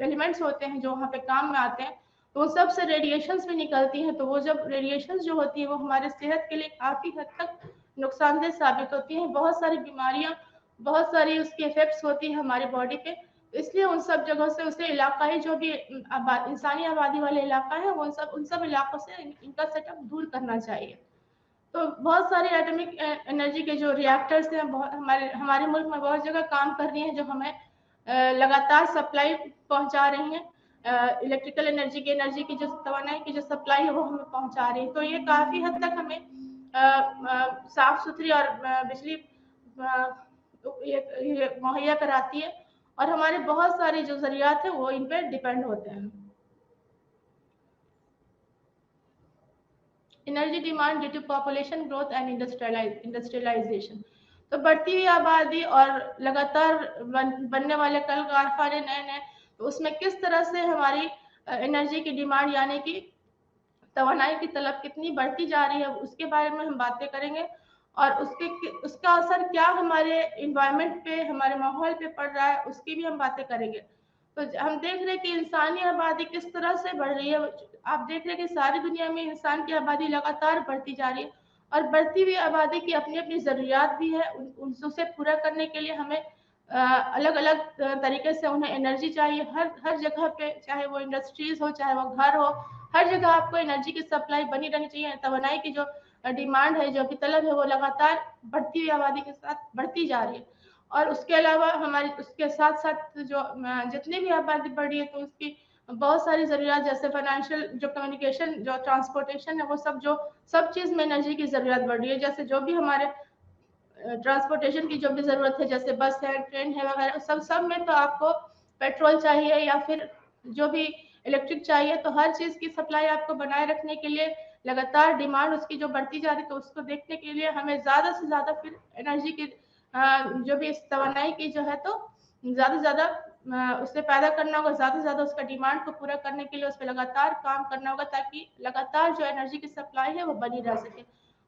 A: एलिमेंट्स होते हैं जो वहाँ पे काम में आते हैं तो उन सब से रेडिएशंस भी निकलती हैं। तो वो जब रेडिएशंस जो होती है वो हमारे सेहत के लिए काफी हद तक नुकसानदेह साबित होती हैं। बहुत सारी बीमारियां, बहुत सारी उसकी इफेक्ट्स होती है हमारी बॉडी पे। तो इसलिए उन सब जगहों से उसे इलाकाई जो भी इंसानी आबादी वाले इलाका है वो उन सब इलाकों से इनका सेटअप दूर करना चाहिए। तो बहुत सारे एटॉमिक एनर्जी के जो रिएक्टर्स हैं हमारे मुल्क में बहुत जगह काम कर रही हैं जो हमें लगातार सप्लाई पहुंचा रही हैं। इलेक्ट्रिकल एनर्जी की जो तवानाई की जो सप्लाई है वो हमें पहुंचा रही है। तो ये काफी हद तक हमें साफ सुथरी और बिजली ये मुहैया कराती है और हमारे बहुत सारे जो जरियात है वो इन पर डिपेंड होते हैं। Energy demand due to population growth and industrialization. तो बढ़ती हुई आबादी और लगातार बनने वाले कल कारखाने नए नए, तो उसमें किस तरह से हमारी एनर्जी की डिमांड यानी कि तवानाई की तलब कितनी बढ़ती जा रही है उसके बारे में हम बातें करेंगे और उसका असर क्या हमारे इन्वायरमेंट पे, हमारे माहौल पे पड़ रहा है उसकी भी हम बातें करेंगे। तो हम देख रहे हैं कि इंसानी आबादी किस तरह से बढ़ रही है। आप देख रहे हैं कि सारी दुनिया में इंसान की आबादी लगातार बढ़ती जा रही है और बढ़ती हुई आबादी की अपनी अपनी ज़रूरियात भी है। उसे पूरा करने के लिए हमें अलग अलग तरीके से उन्हें एनर्जी चाहिए। हर जगह पे, चाहे वो इंडस्ट्रीज हो, चाहे वो घर हो, हर जगह आपको एनर्जी की सप्लाई बनी रहनी चाहिए। तवानाई की जो डिमांड है, जो भी तलब है, वो लगातार बढ़ती हुई आबादी के साथ बढ़ती जा रही है। और उसके अलावा हमारी उसके साथ साथ जो जितनी भी आबादी बढ़ रही है तो उसकी बहुत सारी ज़रूरियात, जैसे फाइनेंशियल, जो कम्युनिकेशन, जो ट्रांसपोर्टेशन है, वो सब चीज़ में एनर्जी की ज़रूरत बढ़ रही है। जैसे जो भी हमारे ट्रांसपोर्टेशन की जो भी ज़रूरत है, जैसे बस है, ट्रेन है वगैरह, सब में तो आपको पेट्रोल चाहिए या फिर जो भी इलेक्ट्रिक चाहिए। तो हर चीज़ की सप्लाई आपको बनाए रखने के लिए लगातार डिमांड उसकी जो बढ़ती जा रही है तो उसको देखने के लिए हमें ज़्यादा से ज़्यादा फिर एनर्जी की जो भी इस तवानाई की जो है तो ज़्यादा से ज़्यादा उससे पैदा करना होगा, ज़्यादा से ज़्यादा उसका डिमांड को पूरा करने के लिए उस पर लगातार काम करना होगा ताकि लगातार जो एनर्जी की सप्लाई है वो बनी रह सके।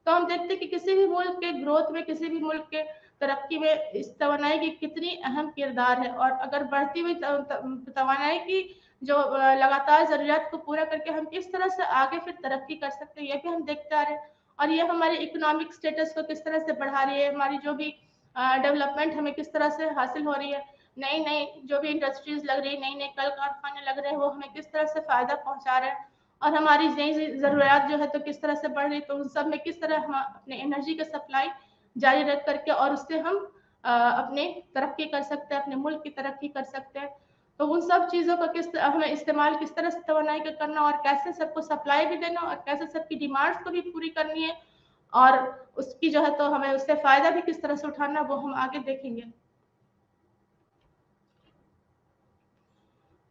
A: तो हम देखते हैं कि किसी भी मुल्क के ग्रोथ में, किसी भी मुल्क के तरक्की में इस तवानाई की कितनी अहम किरदार है। और अगर बढ़ती हुई तवानाई की जो लगातार ज़रूरियात को पूरा करके हम किस तरह से आगे फिर तरक्की कर सकते हैं, ये भी हम देखते आ रहे हैं। और ये हमारे इकोनॉमिक स्टेटस को किस तरह से बढ़ा रही है, हमारी जो भी डेवलपमेंट हमें किस तरह से हासिल हो रही है, नई नई जो भी इंडस्ट्रीज लग रही है, नई नई कल कारखाने लग रहे हैं, वो हमें किस तरह से फ़ायदा पहुंचा रहे हैं और हमारी नई ज़रूरियात जो है तो किस तरह से बढ़ रही है। तो उन सब में किस तरह हम अपने एनर्जी का सप्लाई जारी रख करके और उससे हम अपने तरक्की कर सकते हैं, अपने मुल्क की तरक्की कर सकते हैं। तो उन सब चीज़ों का हमें इस्तेमाल किस तरह से तवानाई का करना और कैसे सबको सप्लाई भी देना और कैसे सबकी डिमांड्स को भी पूरी करनी है और उसकी जो है तो हमें उससे फ़ायदा भी किस तरह से उठाना, वो हम आगे देखेंगे।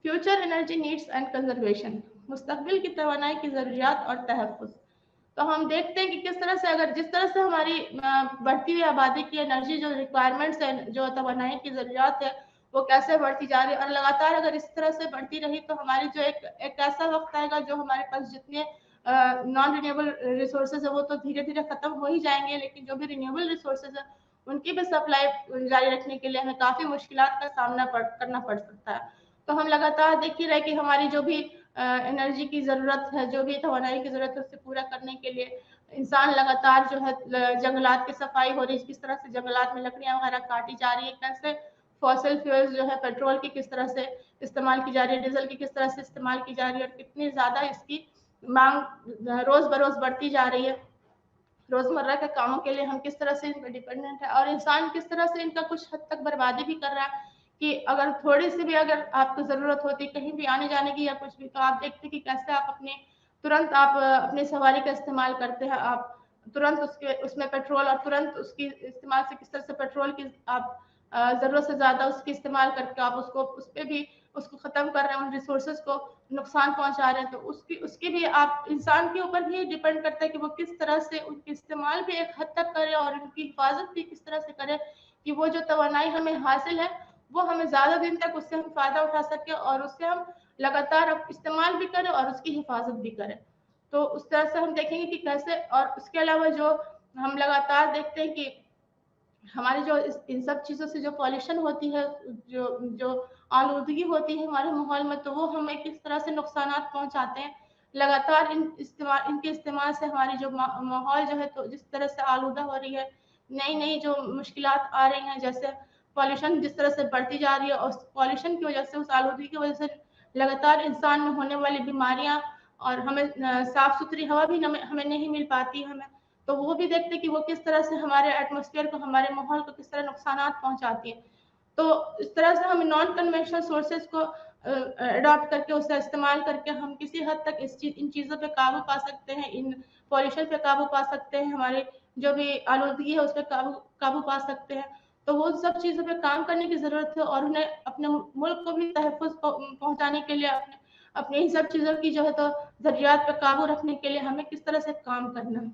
A: Future energy needs and conservation, मुस्तकबिल की तवानाई की ज़रूरियात और तहफ़्फ़ुज़। तो हम देखते हैं कि किस तरह से अगर जिस तरह से हमारी बढ़ती हुई आबादी की एनर्जी जो रिक्वायरमेंट्स है, जो तवानाई की ज़रूरियात है, वो कैसे बढ़ती जा रही है और लगातार अगर इस तरह से बढ़ती रही तो हमारी जो एक ऐसा वक्त आएगा जो हमारे पास जितने नॉन रिन्यूएबल रिसोर्सेज है वो तो धीरे धीरे खत्म हो ही जाएंगे, लेकिन जो भी रिन्यूएबल रिसोर्सेज है उनकी भी सप्लाई जारी रखने के लिए हमें काफ़ी मुश्किलात का सामना करना पड़ सकता है। तो हम लगातार देख ही रहे कि हमारी जो भी एनर्जी की ज़रूरत है, जो भी तवानाई की ज़रूरत है, उससे पूरा करने के लिए इंसान लगातार जो है जंगलात की सफाई हो रही है, किस तरह से जंगलात में लकड़ियाँ वगैरह काटी जा रही है, कैसे फॉसिल फ्यूल्स जो है पेट्रोल की किस तरह से इस्तेमाल की जा रही है, डीजल की किस तरह से इस्तेमाल की जा रही है और कितनी ज़्यादा इसकी मांग रोज़ बरोज़ बढ़ती जा रही है। रोज़मर्रा के कामों के लिए हम किस तरह से इन पे डिपेंडेंट है और इंसान किस तरह से इनका कुछ हद तक बर्बादी भी कर रहा है कि अगर थोड़ी सी भी अगर आपको ज़रूरत होती कहीं भी आने जाने की या कुछ भी, तो आप देखते कि कैसे आप अपने तुरंत आप अपनी सवारी का इस्तेमाल करते हैं, आप तुरंत उसमें पेट्रोल और तुरंत उसकी इस्तेमाल से किस तरह से पेट्रोल की आप ज़रूरत से ज़्यादा उसकी इस्तेमाल करके आप उस पर भी उसको ख़त्म कर रहे हैं, उन रिसोर्सेज को नुकसान पहुंचा रहे हैं। तो उसकी भी आप इंसान के ऊपर भी डिपेंड करता है कि वो किस तरह से उनकी इस्तेमाल भी एक हद तक करे और उनकी हिफाजत भी किस तरह से करे कि वो जो तवानाई हमें हासिल है वो हमें ज़्यादा दिन तक उससे हम फ़ायदा उठा सके और उससे हम लगातार इस्तेमाल भी करें और उसकी हिफाजत भी करें। तो उस तरह से हम देखेंगे कि कैसे, और उसके अलावा जो हम लगातार देखते हैं कि हमारे जो इन सब चीज़ों से जो पॉल्यूशन होती है, जो जो आलूदगी होती है हमारे माहौल में, तो वो हमें किस तरह से नुकसानात पहुंचाते हैं। लगातार इनके इस्तेमाल से हमारी जो माहौल जो है तो जिस तरह से आलूदा हो रही है, नई नई जो मुश्किलात आ रही हैं, जैसे पॉल्यूशन जिस तरह से बढ़ती जा रही है और पॉल्यूशन की वजह से, उस आलूदगी की वजह से लगातार इंसान में होने वाली बीमारियां और हमें साफ सुथरी हवा भी हमें नहीं मिल पाती है हमें। तो वो भी देखते कि वो किस तरह से हमारे एटमॉस्फेयर को, हमारे माहौल को किस तरह नुकसानात पहुंचाती है। तो इस तरह से हम नॉन कन्वेंशनल सोर्सेज को अडॉप्ट करके उसका इस्तेमाल करके हम किसी हद तक इन चीज़ों पे काबू पा सकते हैं, इन पॉल्यूशन पे काबू पा सकते हैं, हमारे जो भी आलूदगी है उस पर काबू पा सकते हैं। तो वो सब चीज़ों पे काम करने की ज़रूरत है और उन्हें अपने मुल्क को भी तहफ़्फ़ुज़ पहुँचाने के लिए अपने इन सब चीज़ों की जो है तो ज़रूरियात पे काबू रखने के लिए हमें किस तरह से काम करना है।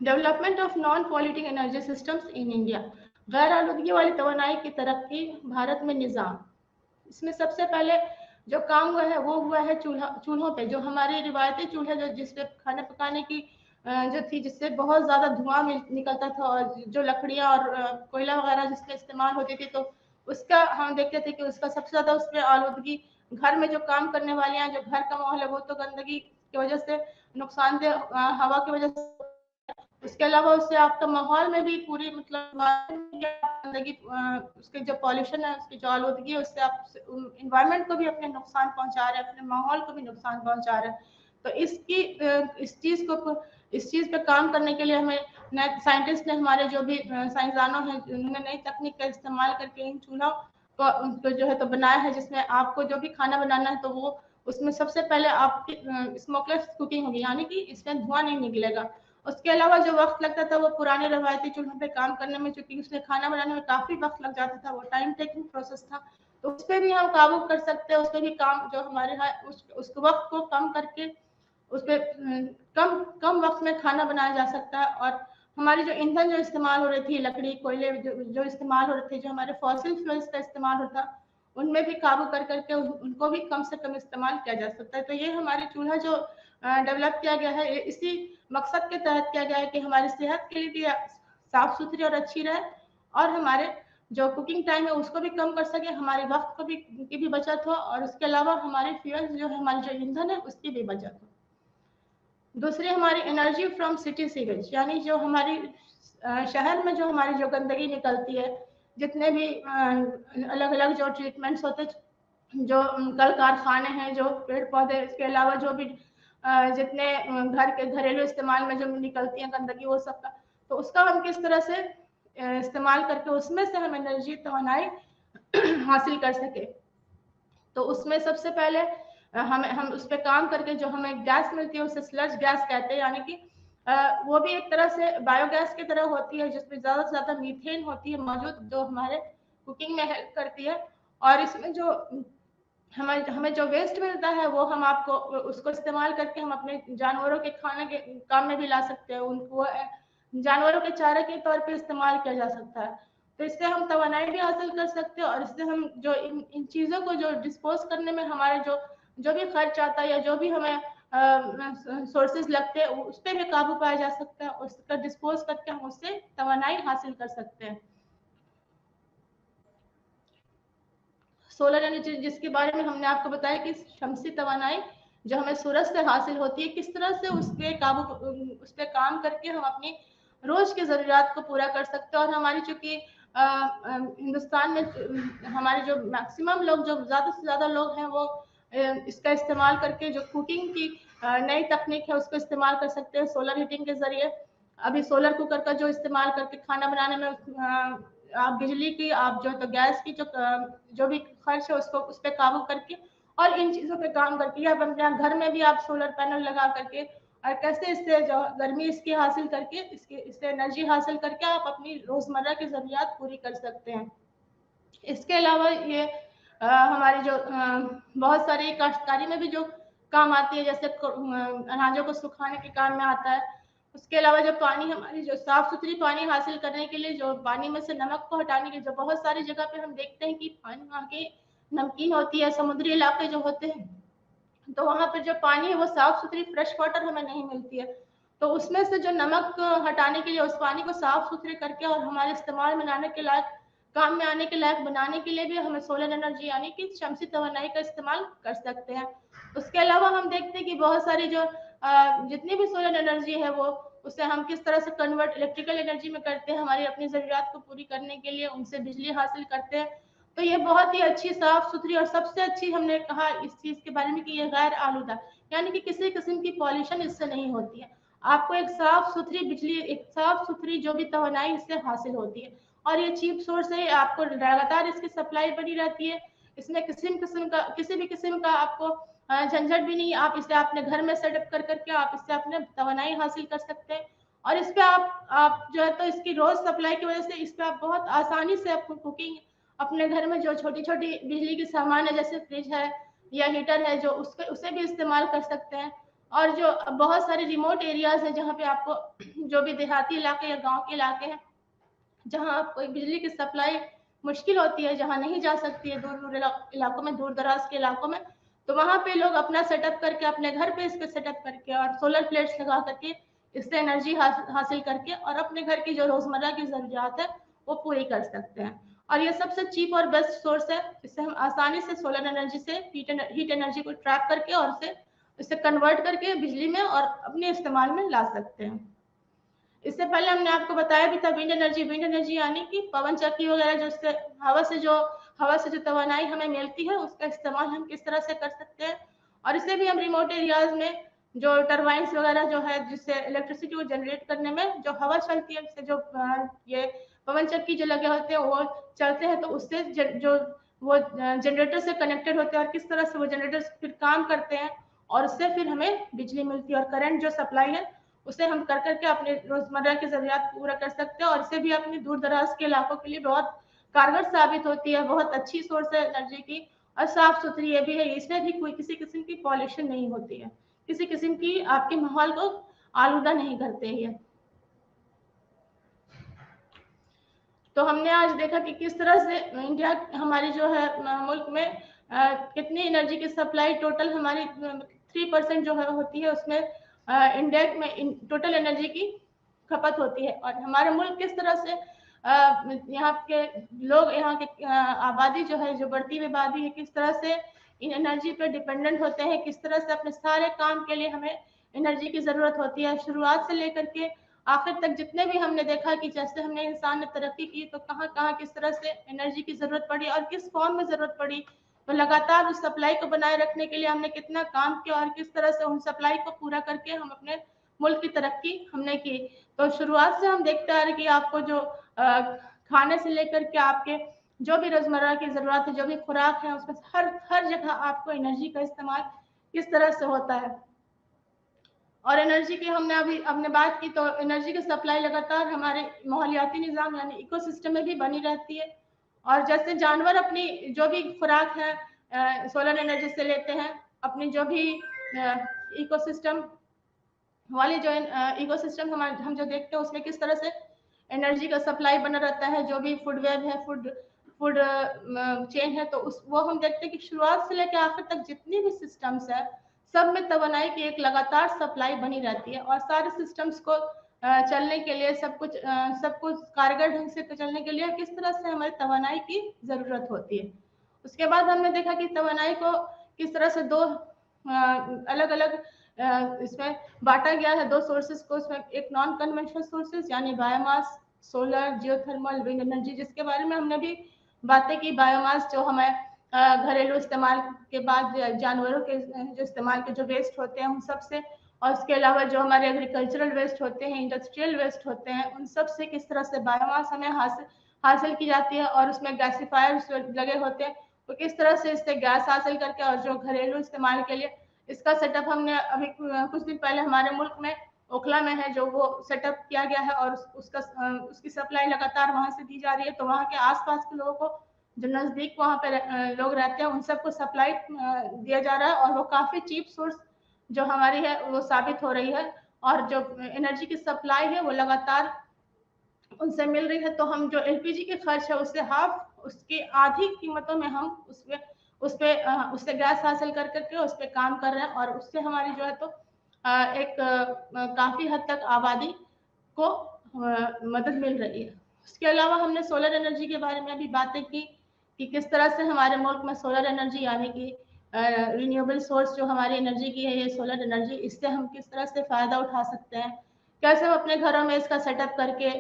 A: Development of non polluting energy systems in India, गैर आलूदगी वाली तवानाई की तरक्की भारत में निज़ाम। इसमें सबसे पहले जो काम हुआ है वो हुआ है चूल्हों पे, जो हमारे रिवायती चूल्हे जो जिस पे खाना पकाने की जो थी, जिससे बहुत ज़्यादा धुआं निकलता था और जो लकड़ियाँ और कोयला वगैरह जिसमें इस्तेमाल होती थी, तो उसका हम देखते थे कि उसका सबसे ज़्यादा उसमें आलूदगी, घर में जो काम करने वाले हैं, जो घर का माहौल है, वो तो गंदगी की वजह से, नुकसानदेह हवा की वजह से, उसके अलावा उससे आपका माहौल में भी पूरी मतलब गंदगी, उसके जो पॉल्यूशन है, उसकी जो आलूदगी है, उससे आप इन्वायरमेंट को भी अपने नुकसान पहुंचा रहे हैं, अपने माहौल को भी नुकसान पहुंचा रहे हैं। तो इस चीज़ पे काम करने के लिए हमें नए साइंटिस्ट ने, हमारे जो भी साइंसदानों हैं, उन्होंने नई तकनीक का इस्तेमाल करके इन चूल्हों को जो है तो बनाया है, जिसमें आपको जो भी खाना बनाना है तो वो उसमें सबसे पहले आपकी स्मोकलेस कुकिंग होगी, यानी कि इसमें धुआं नहीं निकलेगा। उसके अलावा जो वक्त लगता था वो पुराने रवायती चूल्हों पे काम करने में, चूंकि उसमें खाना बनाने में काफ़ी वक्त लग जाता था, वो टाइम टेकिंग प्रोसेस था, तो उस पर भी हम काबू कर सकते हैं। उस पर भी काम जो हमारे यहाँ उस वक्त को कम करके उस पर कम कम वक्त में खाना बनाया जा सकता है। और हमारी जो ईंधन जो इस्तेमाल हो रही थी, लकड़ी कोयले जो इस्तेमाल हो रहे थे, जो हमारे फॉसिल फ्यूल्स का इस्तेमाल होता, उनमें भी काबू करके उनको भी कम से कम इस्तेमाल किया जा सकता है। तो ये हमारे चूल्हा जो डेवलप किया गया है, इसी मकसद के तहत किया गया है कि हमारी सेहत के लिए भी साफ सुथरी और अच्छी रहे और हमारे जो कुकिंग टाइम है उसको भी कम कर सके, हमारे वक्त को भी की भी बचत हो और उसके अलावा हमारे फ्यूल्स जो है, हमारे जो ईंधन है, उसकी भी बचत हो। दूसरी हमारी एनर्जी फ्रॉम सिटी सीवेज, यानी जो हमारी शहर में जो हमारी जो गंदगी निकलती है, जितने भी अलग अलग जो ट्रीटमेंट्स होते, जो कल कारखाने हैं, जो पेड़ पौधे, इसके अलावा जो भी जितने घर के घरेलू इस्तेमाल में जो निकलती है गंदगी वो सब का, तो उसका हम किस तरह से इस्तेमाल करके उसमें से हम एनर्जी तवानाई हासिल कर सके। तो उसमें सबसे पहले हम उस पर काम करके जो हमें गैस मिलती है उसे स्लज गैस कहते हैं, यानी कि वो भी एक तरह से बायोगैस की तरह होती है जिसमें ज़्यादा से ज़्यादा मीथेन होती है मौजूद, जो हमारे कुकिंग में हेल्प करती है। और इसमें जो हमें जो वेस्ट मिलता है वो हम आपको उसको इस्तेमाल करके हम अपने जानवरों के खाने के काम में भी ला सकते हैं, उनको जानवरों के चारे के तौर पे इस्तेमाल किया जा सकता है। तो इससे हम तवानाई भी हासिल कर सकते हैं और इससे हम जो इन चीज़ों को जो डिस्पोज करने में हमारे जो भी खर्च आता है या जो भी हमें सोर्सेज लगते हैं उस पर भी काबू पाया जा सकता है, उसका डिस्पोज करके हम उससे तवानाई हासिल कर सकते हैं। सोलर एनर्जी जिसके बारे में हमने आपको बताया कि शमसी तवानाई जो हमें सूरज से हासिल होती है, किस तरह से उस पर काम करके हम अपनी रोज की ज़रूरियात को पूरा कर सकते हैं। और हमारी चूंकि हिंदुस्तान में हमारे जो मैक्सिमम लोग, जो ज़्यादा से ज़्यादा लोग हैं, वो इसका इस्तेमाल करके जो कुकिंग की नई तकनीक है उसको इस्तेमाल कर सकते हैं सोलर हीटिंग के ज़रिए। अभी सोलर कुकर का जो इस्तेमाल करके खाना बनाने में आप बिजली की, आप जो तो गैस की जो भी खर्च है उसको उस पर काबू करके और इन चीज़ों पे काम करके आप अपने घर में भी आप सोलर पैनल लगा करके और कैसे इससे जो गर्मी इसकी हासिल करके इससे एनर्जी हासिल करके आप अपनी रोज़मर्रा की ज़रूरियात पूरी कर सकते हैं। इसके अलावा ये हमारी जो बहुत सारी काश्तकारी में भी जो काम आती है, जैसे अनाजों को सुखाने के काम में आता है। उसके अलावा जो पानी हमारी जो साफ सुथरी पानी हासिल करने के लिए, जो पानी में से नमक को हटाने के, जो बहुत सारी जगह पे हम देखते हैं कि पानी वहाँ की नमकीन होती है, समुद्री इलाके जो होते हैं, तो वहाँ पर जो पानी है वो साफ सुथरी फ्रेश वाटर हमें नहीं मिलती है। तो उसमें से जो नमक हटाने के लिए उस पानी को साफ सुथरे करके और हमारे इस्तेमाल में लाने के लायक, काम में आने के लायक बनाने के लिए भी हमें सोलर एनर्जी यानी कि शमसी तवानाई का इस्तेमाल कर सकते हैं। उसके अलावा हम देखते हैं कि बहुत सारी जो जितनी भी सोलर एनर्जी है वो उसे हम किस तरह से कन्वर्ट इलेक्ट्रिकल एनर्जी में करते हैं, हमारी अपनी ज़रूरियात को पूरी करने के लिए उनसे बिजली हासिल करते हैं। तो ये बहुत ही अच्छी साफ सुथरी और सबसे अच्छी हमने कहा इस चीज़ के बारे में कि ये गैर आलूदा, यानी कि किसी किस्म की पॉल्यूशन इससे नहीं होती है। आपको एक साफ सुथरी बिजली, एक साफ सुथरी जो भी तवानाई इससे हासिल होती है और ये चीप सोर्स है, आपको लगातार इसकी सप्लाई बनी रहती है। इसमें किसी भी किस्म का आपको झंझट भी नहीं। आप इसे अपने घर में सेटअप कर करके आप इससे अपने तवानाई हासिल कर सकते हैं और इस पे आप जो है तो इसकी रोज सप्लाई की वजह से इस पे आप बहुत आसानी से अपनी कुकिंग, अपने घर में जो छोटी छोटी बिजली की सामान है जैसे फ्रिज है या हीटर है जो उसे भी इस्तेमाल कर सकते हैं। और जो बहुत सारे रिमोट एरियाज है जहाँ पे आपको जो भी देहाती इलाके या गांव के इलाके हैं जहाँ आपको बिजली की सप्लाई मुश्किल होती है, जहाँ नहीं जा सकती है, दूर दूर इलाकों में, दूर दराज के इलाकों में, तो वहाँ पे लोग अपना सेटअप करके अपने घर पे इसको सेटअप करके और सोलर प्लेट्स लगा करके इससे एनर्जी हासिल करके और अपने घर की जो रोजमर्रा की जरूरियात है वो पूरी कर सकते हैं। और ये सबसे चीप और बेस्ट सोर्स है, इससे हम आसानी से सोलर एनर्जी से हीट एनर्जी को ट्रैप करके और इसे कन्वर्ट करके बिजली में और अपने इस्तेमाल में ला सकते हैं। इससे पहले हमने आपको बताया भी था विंड एनर्जी यानी कि पवन चक्की वगैरह जो हवा से जो तवानाई हमें मिलती है उसका इस्तेमाल हम किस तरह से कर सकते हैं। और इसे भी हम रिमोट एरियाज में जो टरबाइंस वगैरह जो है जिससे इलेक्ट्रिसिटी को जनरेट करने में जो हवा चलती है, उससे जो ये पवन चक्की जो लगे होते हैं वो चलते हैं, तो उससे जो वो जनरेटर से कनेक्टेड होते हैं और किस तरह से वो जनरेटर फिर काम करते हैं और उससे फिर हमें बिजली मिलती है और करंट जो सप्लाई है उसे हम कर करके अपने रोजमर्रा की जरूरियात पूरा कर सकते हैं। और इसे भी अपनी दूर दराज के इलाकों के लिए बहुत कारगर साबित होती है, बहुत अच्छी सोर्स है एनर्जी की और साफ सुथरी ये भी है, इसमें भी कोई किसी किस्म की पॉल्यूशन नहीं होती है, किसी किस्म की आपके माहौल को आलूदा नहीं करते ये। तो हमने आज देखा कि किस तरह से इंडिया हमारी जो है मुल्क में कितनी एनर्जी की सप्लाई टोटल हमारी 3% जो है होती है, उसमें इंडिया में टोटल एनर्जी की खपत होती है। और हमारा मुल्क किस तरह से यहाँ के लोग, यहाँ के आबादी जो है, जो बढ़ती हुई आबादी है, किस तरह से इन एनर्जी पे डिपेंडेंट होते हैं, किस तरह से अपने सारे काम के लिए हमें एनर्जी की ज़रूरत होती है। शुरुआत से लेकर के आखिर तक जितने भी हमने देखा कि जैसे हमने इंसान ने तरक्की की तो कहाँ कहाँ किस तरह से एनर्जी की ज़रूरत पड़ी और किस फॉर्म में ज़रूरत पड़ी, तो लगातार उस सप्लाई को बनाए रखने के लिए हमने कितना काम किया और किस तरह से उन सप्लाई को पूरा करके हम अपने मुल्क की तरक्की हमने की। तो शुरुआत से हम देखते आ रहे कि आपको जो खाने से लेकर के आपके जो भी रोजमर्रा की जरूरत है, जो भी खुराक है, उसमें हर जगह आपको एनर्जी का इस्तेमाल किस तरह से होता है। और एनर्जी की हमने बात की, तो एनर्जी की सप्लाई लगातार हमारे माहौलियाती निज़ाम यानी इकोसिस्टम में भी बनी रहती है। और जैसे जानवर अपनी जो भी खुराक है सोलर एनर्जी से लेते हैं, अपनी जो भी इकोसिस्टम वाली जो इकोसिस्टम हम जो देखते हैं उसमें किस तरह से एनर्जी का सप्लाई बना रहता है, जो भी फूड वेब है, फूड चेन है, तो वो हम देखते हैं कि शुरुआत से लेकर आखिर तक जितनी भी सिस्टम्स है सब में तवानाई की एक लगातार सप्लाई बनी रहती है। और सारे सिस्टम्स को चलने के लिए सब कुछ कारगर ढंग से चलने के लिए किस तरह से हमारी तवानाई की जरूरत होती है। उसके बाद हमने देखा कि तवानाई को किस तरह से दो अलग अलग इसमें बांटा गया है, दो सोर्सेज को। इसमें एक नॉन कन्वेंशनल सोर्सेज यानी biomass, solar, geothermal, wind energy, जिसके बारे में हमने भी बातें की। बायोमास जो हमें घरेलू इस्तेमाल के बाद जानवरों के जो इस्तेमाल के जो वेस्ट होते हैं उन सब से, और उसके अलावा जो हमारे एग्रीकल्चरल वेस्ट होते हैं, इंडस्ट्रियल वेस्ट होते हैं, उन सब से किस तरह से बायोमास हमें हासिल की जाती है। और उसमें गैसिफायर्स लगे होते हैं, तो किस तरह से इससे गैस हासिल करके और जो घरेलू इस्तेमाल के लिए इसका सेटअप हमने अभी कुछ दिन पहले हमारे मुल्क में ओखला में है जो वो सेटअप किया गया है, और उसकी सप्लाई लगातार वहां से दी जा रही है। तो वहाँ के आसपास के लोगों को जो नजदीक वहाँ पे लोग रहते हैं उन सबको सप्लाई दिया जा रहा है, और वो काफी चीप सोर्स जो हमारी है वो साबित हो रही है। और जो एनर्जी की सप्लाई है वो लगातार उनसे मिल रही है। तो हम जो एलपीजी के खर्च है उससे उसकी आधी कीमतों में हम उससे गैस हासिल कर करके उस पर काम कर रहे हैं, और उससे हमारी जो है तो एक काफी हद तक आबादी को मदद मिल रही है। उसके अलावा हमने सोलर एनर्जी के बारे में भी बातें की कि किस तरह से हमारे मुल्क में सोलर एनर्जी यानी कि रिन्यूएबल सोर्स जो हमारी एनर्जी की है, ये सोलर एनर्जी, इससे हम किस तरह से फायदा उठा सकते हैं, कैसे हम अपने घरों में इसका सेटअप करके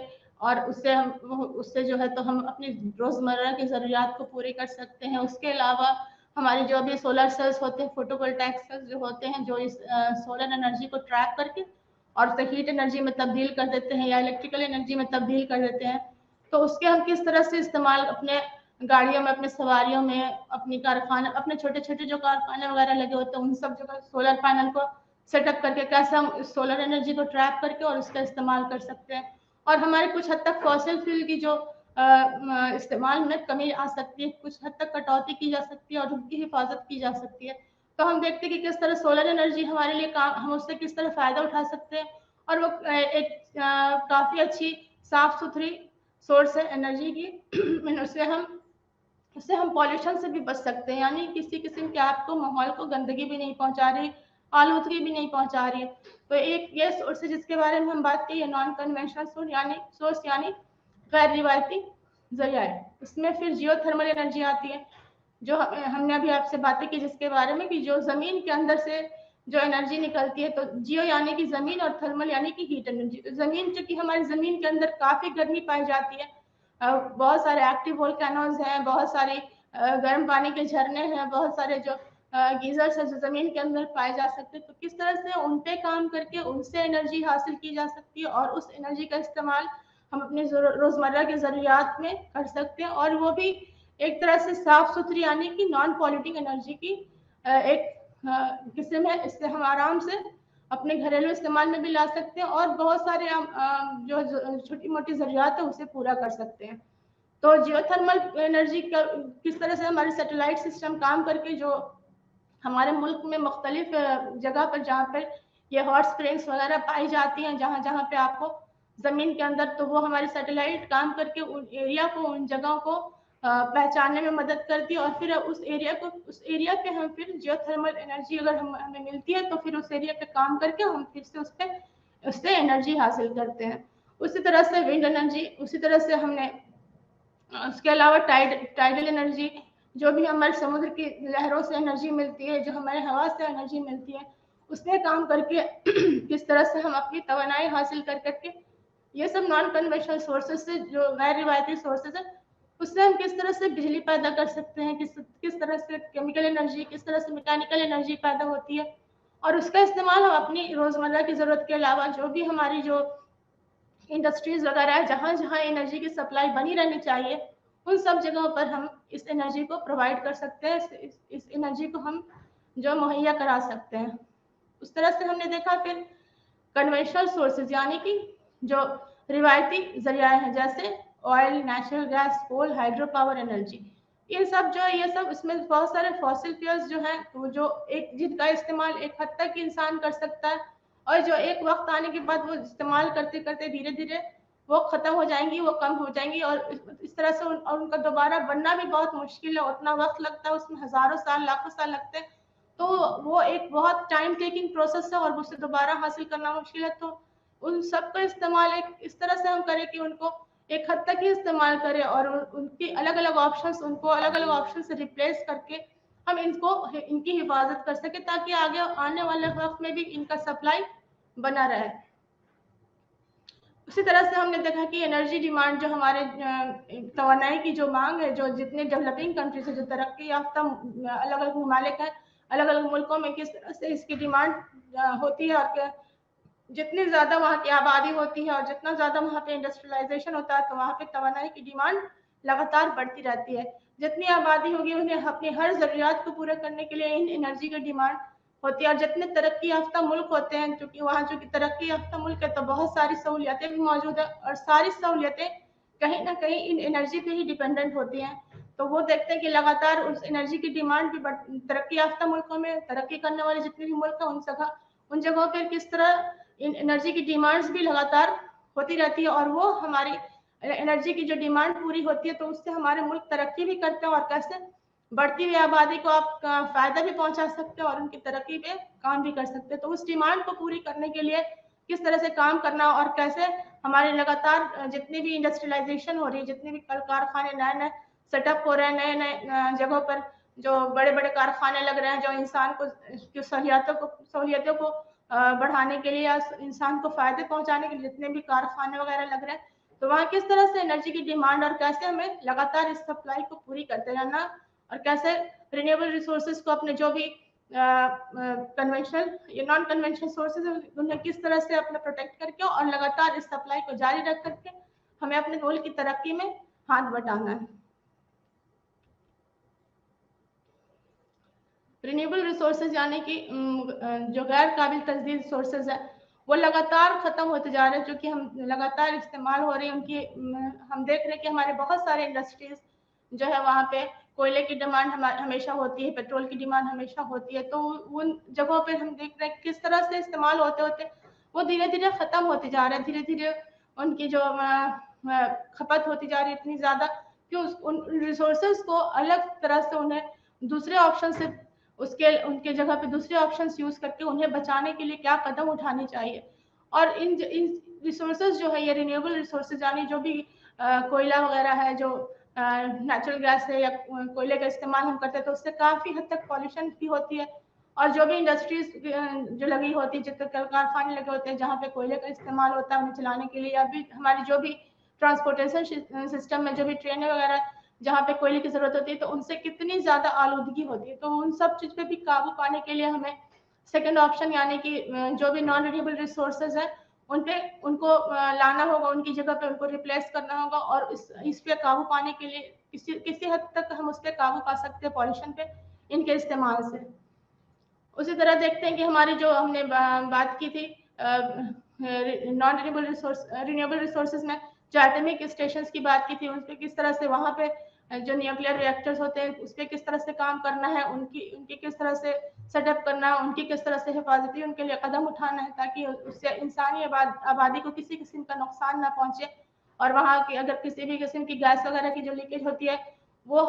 A: और उससे जो है तो हम अपनी रोजमर्रा की जरूरियात को पूरी कर सकते हैं। उसके अलावा हमारे जो भी सोलर सेल्स होते हैं, फोटोवोल्टाइक सेल्स जो होते हैं, जो इस सोलर एनर्जी को ट्रैप करके और उसे हीट एनर्जी में तब्दील कर देते हैं या इलेक्ट्रिकल एनर्जी में तब्दील कर देते हैं। तो उसके हम किस तरह से इस्तेमाल अपने गाड़ियों में, अपने सवारियों में, अपनी कारखाने, अपने छोटे छोटे जो कारखाने वगैरह लगे होते हैं उन सब जगह सोलर पैनल को सेटअप करके कैसे हम सोलर एनर्जी को ट्रैप करके और उसका इस्तेमाल कर सकते हैं। और हमारे कुछ हद तक फॉसिल फ्यूल की जो इस्तेमाल में कमी आ सकती है, कुछ हद तक कटौती की जा सकती है और उनकी हिफाजत की जा सकती है। तो हम देखते हैं कि किस तरह सोलर एनर्जी हमारे लिए हम उससे किस तरह फायदा उठा सकते हैं, और वो एक काफी अच्छी साफ सुथरी सोर्स है एनर्जी की। उससे हम पॉल्यूशन से भी बच सकते हैं, यानी किसी किस्म के आपको माहौल को गंदगी भी नहीं पहुंचा रही, आलूदगी भी नहीं पहुंचा रही है। तो एक ये सोर्स है जिसके बारे में हम बात की है, नॉन कन्वेंशनल सोर्स यानी गैर रिवायती जरिया है। इसमें फिर जियोथर्मल एनर्जी आती है, जो हमने अभी आपसे बातें की जिसके बारे में कि जो जमीन के अंदर से जो एनर्जी निकलती है। तो जियो यानी कि जमीन और थर्मल यानी कि हीट एनर्जी। तो जमीन, चूंकि हमारी जमीन के अंदर काफी गर्मी पाई जाती है, बहुत सारे एक्टिव वोल्केनोज हैं, बहुत सारे गर्म पानी के झरने हैं, बहुत सारे जो गीजर्स है जो जमीन के अंदर पाए जा सकते हैं। तो किस तरह से उन पे काम करके उनसे एनर्जी हासिल की जा सकती है और उस एनर्जी का इस्तेमाल हम अपने रोजमर्रा की जरूरियात में कर सकते हैं, और वो भी एक तरह से साफ सुथरी यानी कि नॉन पॉल्यूटिंग एनर्जी की एक किस्म है। इससे हम आराम से अपने घरेलू इस्तेमाल में भी ला सकते हैं और बहुत सारे जो छोटी मोटी जरूरियात है उसे पूरा कर सकते हैं। तो जियोथर्मल एनर्जी का किस तरह से हमारे सैटेलाइट सिस्टम काम करके जो हमारे मुल्क में मुख्तलिफ जगह पर जहाँ पर ये हॉट स्प्रिंग्स वगैरह पाई जाती हैं, जहाँ जहाँ पे आपको जमीन के अंदर, तो वो हमारे सैटेलाइट काम करके उन एरिया को, उन जगहों को पहचानने में मदद करती है। और फिर उस एरिया पे हम फिर जियोथर्मल एनर्जी अगर हमें मिलती है तो फिर उस एरिया पे काम करके हम फिर से उससे एनर्जी हासिल करते हैं। उसी तरह से विंड एनर्जी, उसी तरह से हमने उसके अलावा टाइडल एनर्जी, जो भी हमारे समुद्र की लहरों से एनर्जी मिलती है, जो हमारे हवा से एनर्जी मिलती है, उसमें काम करके किस तरह से हम अपनी तवानाई हासिल कर करके, ये सब नॉन कन्वेंशनल सोर्सेज से, जो गैर रिवायती सोर्सेज है, उससे हम किस तरह से बिजली पैदा कर सकते हैं, किस तरह से केमिकल एनर्जी, किस तरह से मैकेनिकल एनर्जी पैदा होती है, और उसका इस्तेमाल हम अपनी रोज़मर्रा की ज़रूरत के अलावा जो भी हमारी जो इंडस्ट्रीज वगैरह है, जहाँ जहाँ एनर्जी की सप्लाई बनी रहनी चाहिए, उन सब जगहों पर हम इस एनर्जी को प्रोवाइड कर सकते हैं, इस एनर्जी को हम जो मुहैया करा सकते हैं। उस तरह से हमने देखा फिर कन्वेंशनल सोर्सेज यानी कि जो रिवायती जरिया हैं, जैसे ऑयल, नेचुरल गैस, कोल, हाइड्रो पावर एनर्जी, ये सब जो है, ये सब इसमें बहुत सारे फॉसिल फ्यूल्स जो हैं, वो जो एक जिनका इस्तेमाल एक हद तक इंसान कर सकता है, और जो एक वक्त आने के बाद वो इस्तेमाल करते करते धीरे धीरे वो खत्म हो जाएंगी, वो कम हो जाएंगी, और इस तरह से और उनका दोबारा बनना भी बहुत मुश्किल है, उतना वक्त लगता है, उसमें हजारों साल, लाखों साल लगते हैं। तो वो एक बहुत टाइम टेकिंग प्रोसेस है, और उसे दोबारा हासिल करना मुश्किल है। तो उन सब का इस्तेमाल एक इस तरह से हम करें कि उनको एक हद तक ही इस्तेमाल करें, और उनकी अलग अलग ऑप्शंस, उनको अलग अलग ऑप्शन से रिप्लेस करके हम इनकी हिफाजत कर सके, ताकि आगे आने वाले वक्त में भी इनका सप्लाई बना रहे। उसी तरह से हमने देखा कि एनर्जी डिमांड जो हमारे तवानाई की जो मांग है, जो जितने डेवलपिंग कंट्रीज है, जो तरक्की याफ्ता अलग अलग ममालिक है, अलग अलग मुल्कों में किस तरह से इसकी डिमांड होती है, और जितनी ज़्यादा वहाँ की आबादी होती है और जितना ज़्यादा वहाँ पे इंडस्ट्रियलाइजेशन होता है, तो वहाँ पे तवानाई की डिमांड लगातार बढ़ती रहती है। जितनी आबादी होगी, उन्हें अपनी हर ज़रूरियात को पूरा करने के लिए इन एनर्जी की डिमांड होती है। और जितने तरक्की याफ्ता मुल्क होते हैं, चूँकि वहाँ चूँकि तरक्की याफ्ता मुल्क है, तो बहुत सारी सहूलियतें भी मौजूद है, और सारी सहूलियतें कहीं ना कहीं इन एनर्जी पे ही डिपेंडेंट होती हैं। तो वो देखते हैं कि लगातार उस एनर्जी की डिमांड भी तरक्की याफ्ता मुल्कों में, तरक्की करने वाले जितने भी मुल्क हैं, उन जगहों पर किस तरह इन एनर्जी की डिमांड्स भी लगातार होती रहती है, और वो हमारी एनर्जी की जो डिमांड पूरी होती है, तो उससे हमारे मुल्क तरक्की भी करते हैं, और कैसे बढ़ती हुई आबादी को आप फायदा भी पहुंचा सकते हैं, और उनकी तरक्की पे काम भी कर सकते हैं। तो उस डिमांड को पूरी करने के लिए किस तरह से काम करना, और कैसे हमारे लगातार जितनी भी इंडस्ट्रियलाइजेशन हो रही है, जितने भी कल कारखाने नए नए सेटअप हो रहे हैं, नए नए जगहों पर जो बड़े बड़े कारखाने लग रहे हैं, जो इंसान को सहूलियतों को बढ़ाने के लिए या इंसान को फायदे पहुंचाने के लिए जितने भी कारखाने वगैरह लग रहे हैं, तो वहाँ किस तरह से एनर्जी की डिमांड, और कैसे हमें लगातार इस सप्लाई को पूरी करते रहना, और कैसे रिन्यूएबल रिसोर्सेज को अपने जो भी कन्वेंशनल या नॉन कन्वेंशनल सोर्सेज उन्हें किस तरह से अपने प्रोटेक्ट करके और लगातार इस सप्लाई को जारी रख करके हमें अपने मुल्क की तरक्की में हाथ बटाना है। रिन्यूएबल रिसोर्सेज यानी कि जो गैर काबिल तजदीद सोर्सेज है, वो लगातार खत्म होते जा रहे हैं, क्योंकि हम लगातार इस्तेमाल हो रही है उनकी। हम देख रहे हैं कि हमारे बहुत सारे इंडस्ट्रीज जो है, वहाँ पे कोयले की डिमांड हमेशा होती है, पेट्रोल की डिमांड हमेशा होती है। तो उन जगहों पे हम देख रहे हैं किस तरह से इस्तेमाल होते होते वो धीरे धीरे खत्म होते जा रहे हैं, धीरे धीरे उनकी जो खपत होती जा रही है इतनी ज़्यादा कि उन रिसोर्सेज को अलग तरह से उन्हें दूसरे ऑप्शन से उनके जगह पे दूसरे ऑप्शंस यूज करके उन्हें बचाने के लिए क्या कदम उठाने चाहिए। और इन रिसोर्सेज जो है, ये रिन्यूएबल रिसोर्सेज यानी जो भी कोयला वगैरह है, जो नेचुरल गैस है या कोयले का इस्तेमाल हम करते हैं, तो उससे काफ़ी हद तक पॉल्यूशन भी होती है। और जो भी इंडस्ट्रीज जो लगी होती है, जितने कारखाने लगे होते हैं जहाँ पे कोयले का इस्तेमाल होता है उन्हें चलाने के लिए, या भी हमारी जो भी ट्रांसपोर्टेशन सिस्टम में जो भी ट्रेनें वगैरह जहाँ पे कोयले की जरूरत होती है, तो उनसे कितनी ज्यादा आलूदगी होती है। तो उन सब चीज पे भी काबू पाने के लिए हमें सेकंड ऑप्शन यानी कि जो भी नॉन रिन्यूएबल रिसोर्सेज है उनको लाना होगा, उनकी जगह पे उनको रिप्लेस करना होगा, और इस पे काबू पाने के लिए किसी हद तक हम उस पर काबू पा सकते हैं पॉल्यूशन पे इनके इस्तेमाल से। उसी तरह देखते हैं कि हमारी जो हमने बात की थी नॉन रिन्यूएबल रिसोर्सेज में जो एटॉमिक स्टेशंस की बात की थी, उस पर किस तरह से वहाँ पे जो न्यूक्लियर रिएक्टर्स होते हैं उस पर किस तरह से काम करना है, उनकी किस तरह से सेटअप करना है, उनकी किस तरह से हिफाजती उनके लिए कदम उठाना है, ताकि उससे इंसानी आबादी को किसी किस्म का नुकसान ना पहुंचे। और वहाँ की अगर किसी भी किस्म की गैस वगैरह की जो लीकेज होती है वो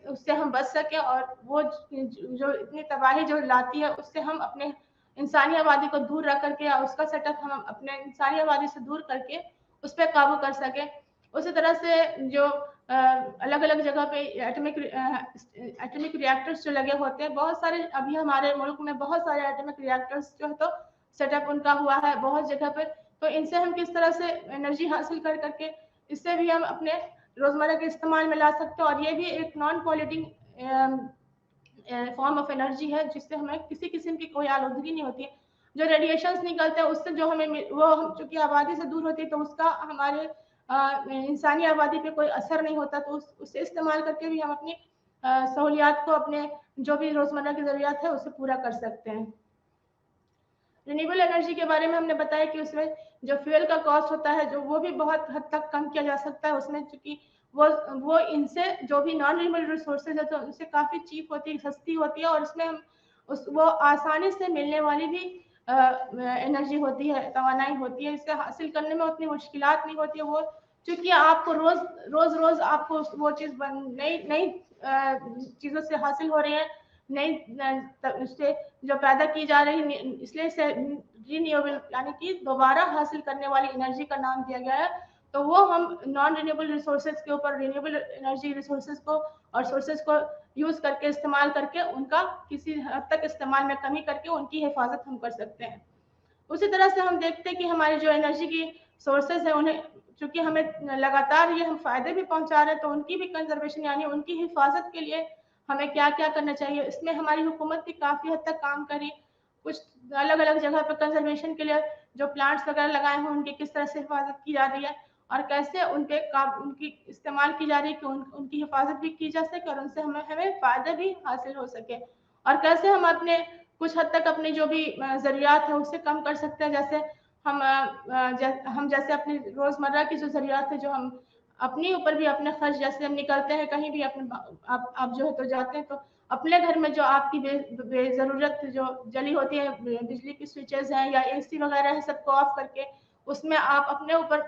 A: उससे हम बच सके, और वो जो इतनी तबाही जो लाती है उससे हम अपने इंसानी आबादी को दूर रख करके, या उसका सेटअप हम अपने इंसानी आबादी से दूर करके उस पर काबू कर सके। उसी तरह से जो अलग अलग जगह पे एटॉमिक रिएक्टर्स जो लगे होते हैं, बहुत सारे अभी हमारे मुल्क में बहुत सारे एटॉमिक रिएक्टर्स जो है तो सेटअप उनका हुआ है बहुत जगह पर। तो इनसे हम किस तरह से एनर्जी हासिल कर करके इससे भी हम अपने रोज़मर्रा के इस्तेमाल में ला सकते हैं। और ये भी एक non polluting form of energy है, जिससे हमें किसी किस्म की कोई आलूदगी नहीं होती है। जो रेडिएशंस निकलते हैं उससे जो हमें वो चूँकि आबादी से दूर होती है तो उसका हमारे इंसानी आबादी पे कोई असर नहीं होता, तो उसे इस्तेमाल करके भी हम अपनी सहूलियात को, अपने जो भी रोज़मर्रा की ज़रूरियात है उसे पूरा कर सकते हैं। रिन्यूएबल एनर्जी के बारे में हमने बताया कि उसमें जो फ्यूल का कॉस्ट होता है जो वो भी बहुत हद तक कम किया जा सकता है उसमें, चूँकि वो इनसे जो भी नॉन रिन्यूएबल रिसोर्सेज है तो उनसे काफ़ी चीप होती है, सस्ती होती है, और उसमें हम वो आसानी से मिलने वाली भी एनर्जी होती है, तवानाई होती है। इसे हासिल करने में उतनी मुश्किलात नहीं होती है। वो चूँकि आपको रोज़ आपको वो चीज़ नई नई चीज़ों से हासिल हो रही है, नई उससे जो पैदा की जा रही है, इसलिए इसे रिन्यूएबल यानी कि दोबारा हासिल करने वाली एनर्जी का नाम दिया गया है। तो वो हम नॉन रिन्यूएबल रिसोर्सेज के ऊपर रिन्यूएबल एनर्जी रिसोर्सेज को और सोर्सेज को यूज़ करके, इस्तेमाल करके, उनका किसी हद तक इस्तेमाल में कमी करके उनकी हिफाजत हम कर सकते हैं। उसी तरह से हम देखते हैं कि हमारी जो एनर्जी की सोर्सेज हैं उन्हें चूँकि हमें लगातार ये हम फ़ायदे भी पहुँचा रहे हैं, तो उनकी भी कंज़र्वेशन यानी उनकी हिफाजत के लिए हमें क्या-क्या करना चाहिए। इसमें हमारी हुकूमत भी काफ़ी हद तक काम कर रही है। कुछ अलग-अलग जगह पे कंज़र्वेशन के लिए जो प्लांट्स वगैरह लगाए हैं उनकी किस तरह से हिफाजत की जा रही है और कैसे उनकी इस्तेमाल की जा रही है कि उनकी हिफाजत भी की जा सके और उनसे हमें फ़ायदे भी हासिल हो सके। और कैसे हम अपने कुछ हद तक अपनी जो भी ज़रूरियात है उससे कम कर सकते हैं। जैसे हम जैसे अपनी रोज़मर्रा की जो ज़रूरियात है, जो हम अपने ऊपर भी अपने खर्च, जैसे हम निकलते हैं कहीं भी अपने आप जो है तो जाते हैं, तो अपने घर में जो आपकी बेज़रूरत जो जली होती है बिजली की स्विचेज़ हैं या एसी वगैरह है, सबको ऑफ करके उसमें आप अपने ऊपर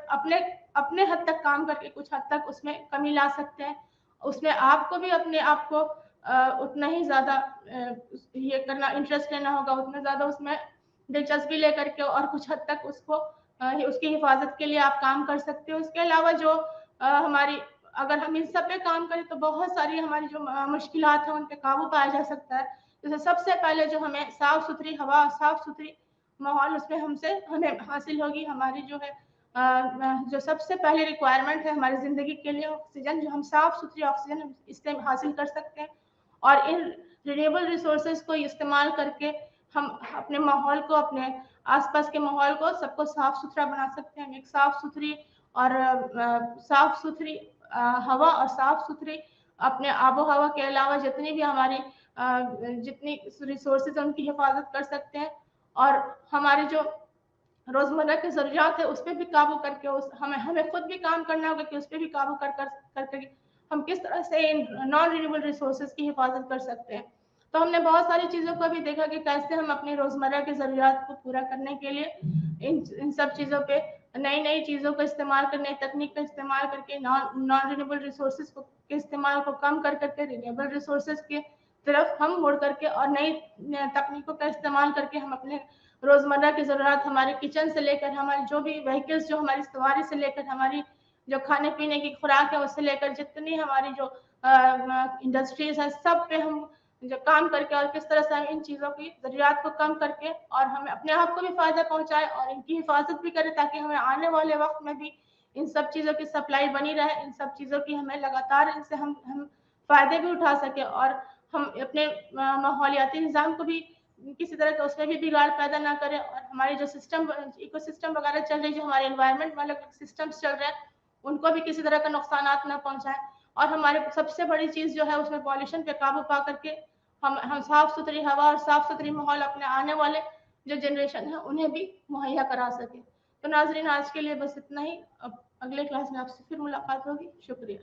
A: अपने हद तक काम करके कुछ हद तक उसमें कमी ला सकते हैं। उसमें आपको भी अपने आप को उतना ही ज़्यादा ये करना, इंटरेस्ट लेना होगा, उतना ज़्यादा उसमें दिलचस्पी लेकर के और कुछ हद तक उसकी हिफाजत के लिए आप काम कर सकते हो। उसके अलावा जो हमारी अगर हम इन सब पे काम करें तो बहुत सारी हमारी जो मुश्किलात हैं उन पे काबू पाया जा सकता है। जैसे सबसे पहले जो हमें साफ-सुथरी हवा, साफ-सुथरी माहौल उसमें हमें हासिल होगी। हमारी जो है जो सबसे पहली रिक्वायरमेंट है हमारी ज़िंदगी के लिए ऑक्सीजन, जो हम साफ-सुथरी ऑक्सीजन इससे हासिल कर सकते हैं। और इन रिन्यूएबल रिसोर्सेज को इस्तेमाल करके हम अपने माहौल को, अपने आसपास के माहौल को सबको साफ-सुथरा बना सकते हैं। एक साफ-सुथरी और साफ-सुथरी हवा और साफ-सुथरी अपने आबो-हवा के अलावा जितनी भी हमारी जितनी रिसोर्सेज हैं उनकी हिफाजत कर सकते हैं और हमारे जो रोज़मर्रा की ज़रूरियात है उस पे भी काबू करके हमें खुद भी काम करना होगा कि उस पे भी काबू करके हम किस तरह से इन नॉन रिन्यूएबल रिसोर्सेज की हिफाजत कर सकते हैं। तो हमने बहुत सारी चीज़ों को भी देखा कि कैसे हम अपनी रोज़मर्रा की ज़रूरियात को पूरा करने के लिए इन सब चीज़ों पे नई-नई चीज़ों का इस्तेमाल करके, नई तकनीक का इस्तेमाल करके नॉन रिन्यूएबल रिसोर्सेज के इस्तेमाल को कम कर के रिन्यूएबल रिसोर्सेज की तरफ हम मुड़ करके और नई तकनीकों का इस्तेमाल करके हम अपने रोज़मर्रा की ज़रूरत, हमारे किचन से लेकर हमारी जो भी व्हीकल्स, जो हमारी सवारी से लेकर हमारी जो खाने-पीने की खुराक है उससे लेकर जितनी हमारी जो इंडस्ट्रीज़ हैं, सब पे हम जो काम करके और किस तरह से हम इन चीज़ों की ज़रूरियात को कम करके और हमें अपने आप को भी फ़ायदा पहुँचाएँ और इनकी हिफाजत भी करें, ताकि हमें आने वाले वक़्त में भी इन सब चीज़ों की सप्लाई बनी रहे, इन सब चीज़ों की हमें लगातार इनसे हम फ़ायदे भी उठा सकें और हम अपने माहौलियाती निज़ाम को भी किसी तरह का उसमें भी बिगाड़ पैदा ना करें और हमारे जो इकोसिस्टम वगैरह चल रही है, जो हमारे एनवायरनमेंट वाले सिस्टम्स चल रहे हैं, उनको भी किसी तरह का नुकसानात ना पहुँचाएँ और हमारे सबसे बड़ी चीज़ जो है उसमें पॉल्यूशन पे काबू पा करके हम साफ-सुथरी हवा और साफ-सुथरी माहौल अपने आने वाले जो जनरेशन है उन्हें भी मुहैया करा सकें। तो नाज़रीन, आज के लिए बस इतना ही। अब अगले क्लास में आपसे फिर मुलाकात होगी। शुक्रिया।